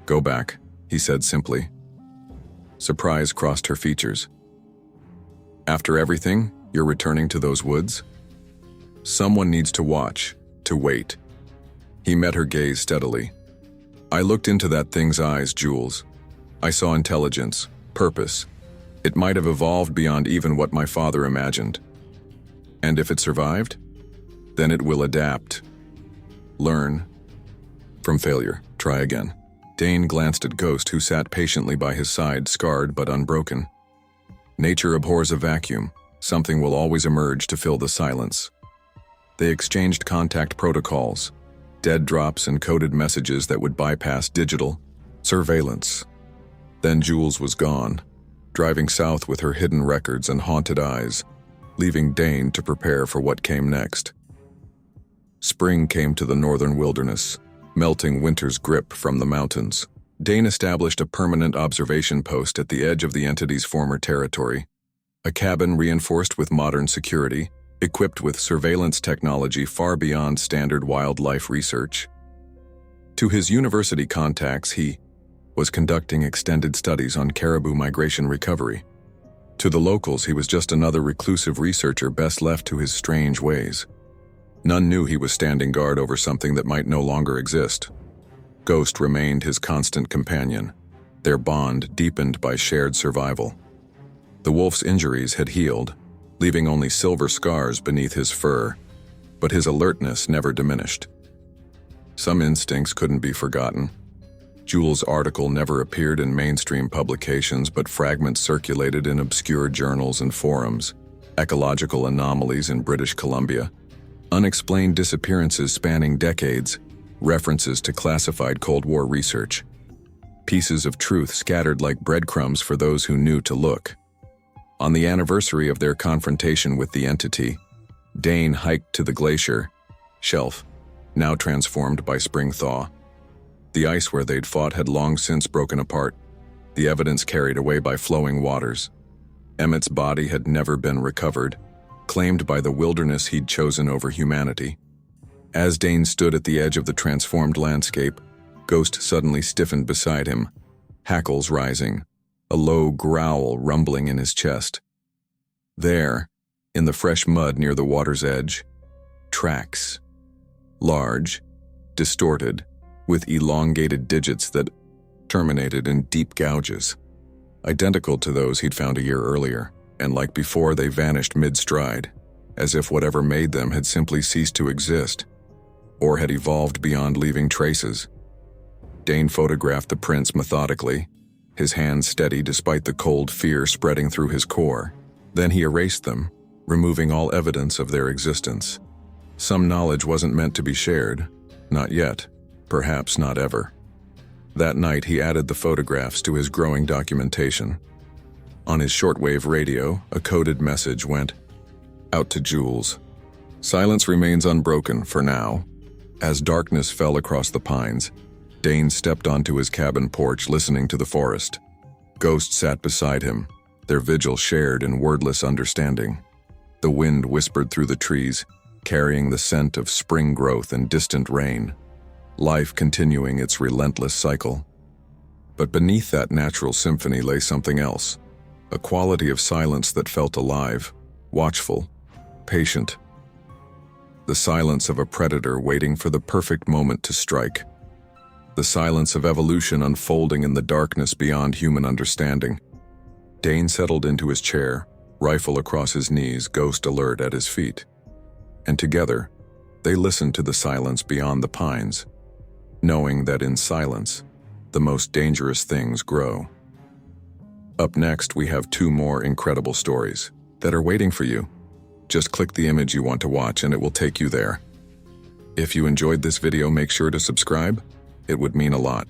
"Go back," he said simply. Surprise crossed her features. "After everything, you're returning to those woods?" "Someone needs to watch, to wait. He met her gaze steadily. "I looked into that thing's eyes, Jules. I saw intelligence, purpose. It might have evolved beyond even what my father imagined. And if it survived, then it will adapt. Learn from failure. Try again." Dane glanced at Ghost, who sat patiently by his side, scarred but unbroken. Nature abhors a vacuum. Something will always emerge to fill the silence. They exchanged contact protocols, dead drops and coded messages that would bypass digital surveillance. Then Jules was gone, driving south with her hidden records and haunted eyes, leaving Dane to prepare for what came next. Spring came to the northern wilderness, melting winter's grip from the mountains. Dane established a permanent observation post at the edge of the entity's former territory, a cabin reinforced with modern security, equipped with surveillance technology far beyond standard wildlife research. To his university contacts, he was conducting extended studies on caribou migration recovery. To the locals, he was just another reclusive researcher best left to his strange ways. None knew he was standing guard over something that might no longer exist. Ghost remained his constant companion, their bond deepened by shared survival. The wolf's injuries had healed, leaving only silver scars beneath his fur, but his alertness never diminished. Some instincts couldn't be forgotten. Jules' article never appeared in mainstream publications, but fragments circulated in obscure journals and forums. Ecological anomalies in British Columbia, unexplained disappearances spanning decades, references to classified Cold War research. Pieces of truth scattered like breadcrumbs for those who knew to look. On the anniversary of their confrontation with the entity, Dane hiked to the glacier shelf, now transformed by spring thaw. The ice where they'd fought had long since broken apart, the evidence carried away by flowing waters. Emmett's body had never been recovered, claimed by the wilderness he'd chosen over humanity. As Dane stood at the edge of the transformed landscape, Ghost suddenly stiffened beside him, hackles rising, a low growl rumbling in his chest. There, in the fresh mud near the water's edge, tracks. Large, distorted, with elongated digits that terminated in deep gouges. Identical to those he'd found a year earlier, and like before, they vanished mid-stride, as if whatever made them had simply ceased to exist, or had evolved beyond leaving traces. Dane photographed the prints methodically, his hands steady despite the cold fear spreading through his core. Then he erased them, removing all evidence of their existence. Some knowledge wasn't meant to be shared, not yet, perhaps not ever. That night he added the photographs to his growing documentation. On his shortwave radio, a coded message went out to Jules. Silence remains unbroken for now. As darkness fell across the pines, Dane stepped onto his cabin porch, listening to the forest. Ghost sat beside him, their vigil shared in wordless understanding. The wind whispered through the trees, carrying the scent of spring growth and distant rain, life continuing its relentless cycle. But beneath that natural symphony lay something else, a quality of silence that felt alive, watchful, patient. The silence of a predator waiting for the perfect moment to strike. The silence of evolution unfolding in the darkness beyond human understanding. Dane settled into his chair, rifle across his knees, Ghost alert at his feet. And together, they listened to the silence beyond the pines, knowing that in silence, the most dangerous things grow. Up next, we have 2 more incredible stories that are waiting for you. Just click the image you want to watch and it will take you there. If you enjoyed this video, make sure to subscribe. It would mean a lot.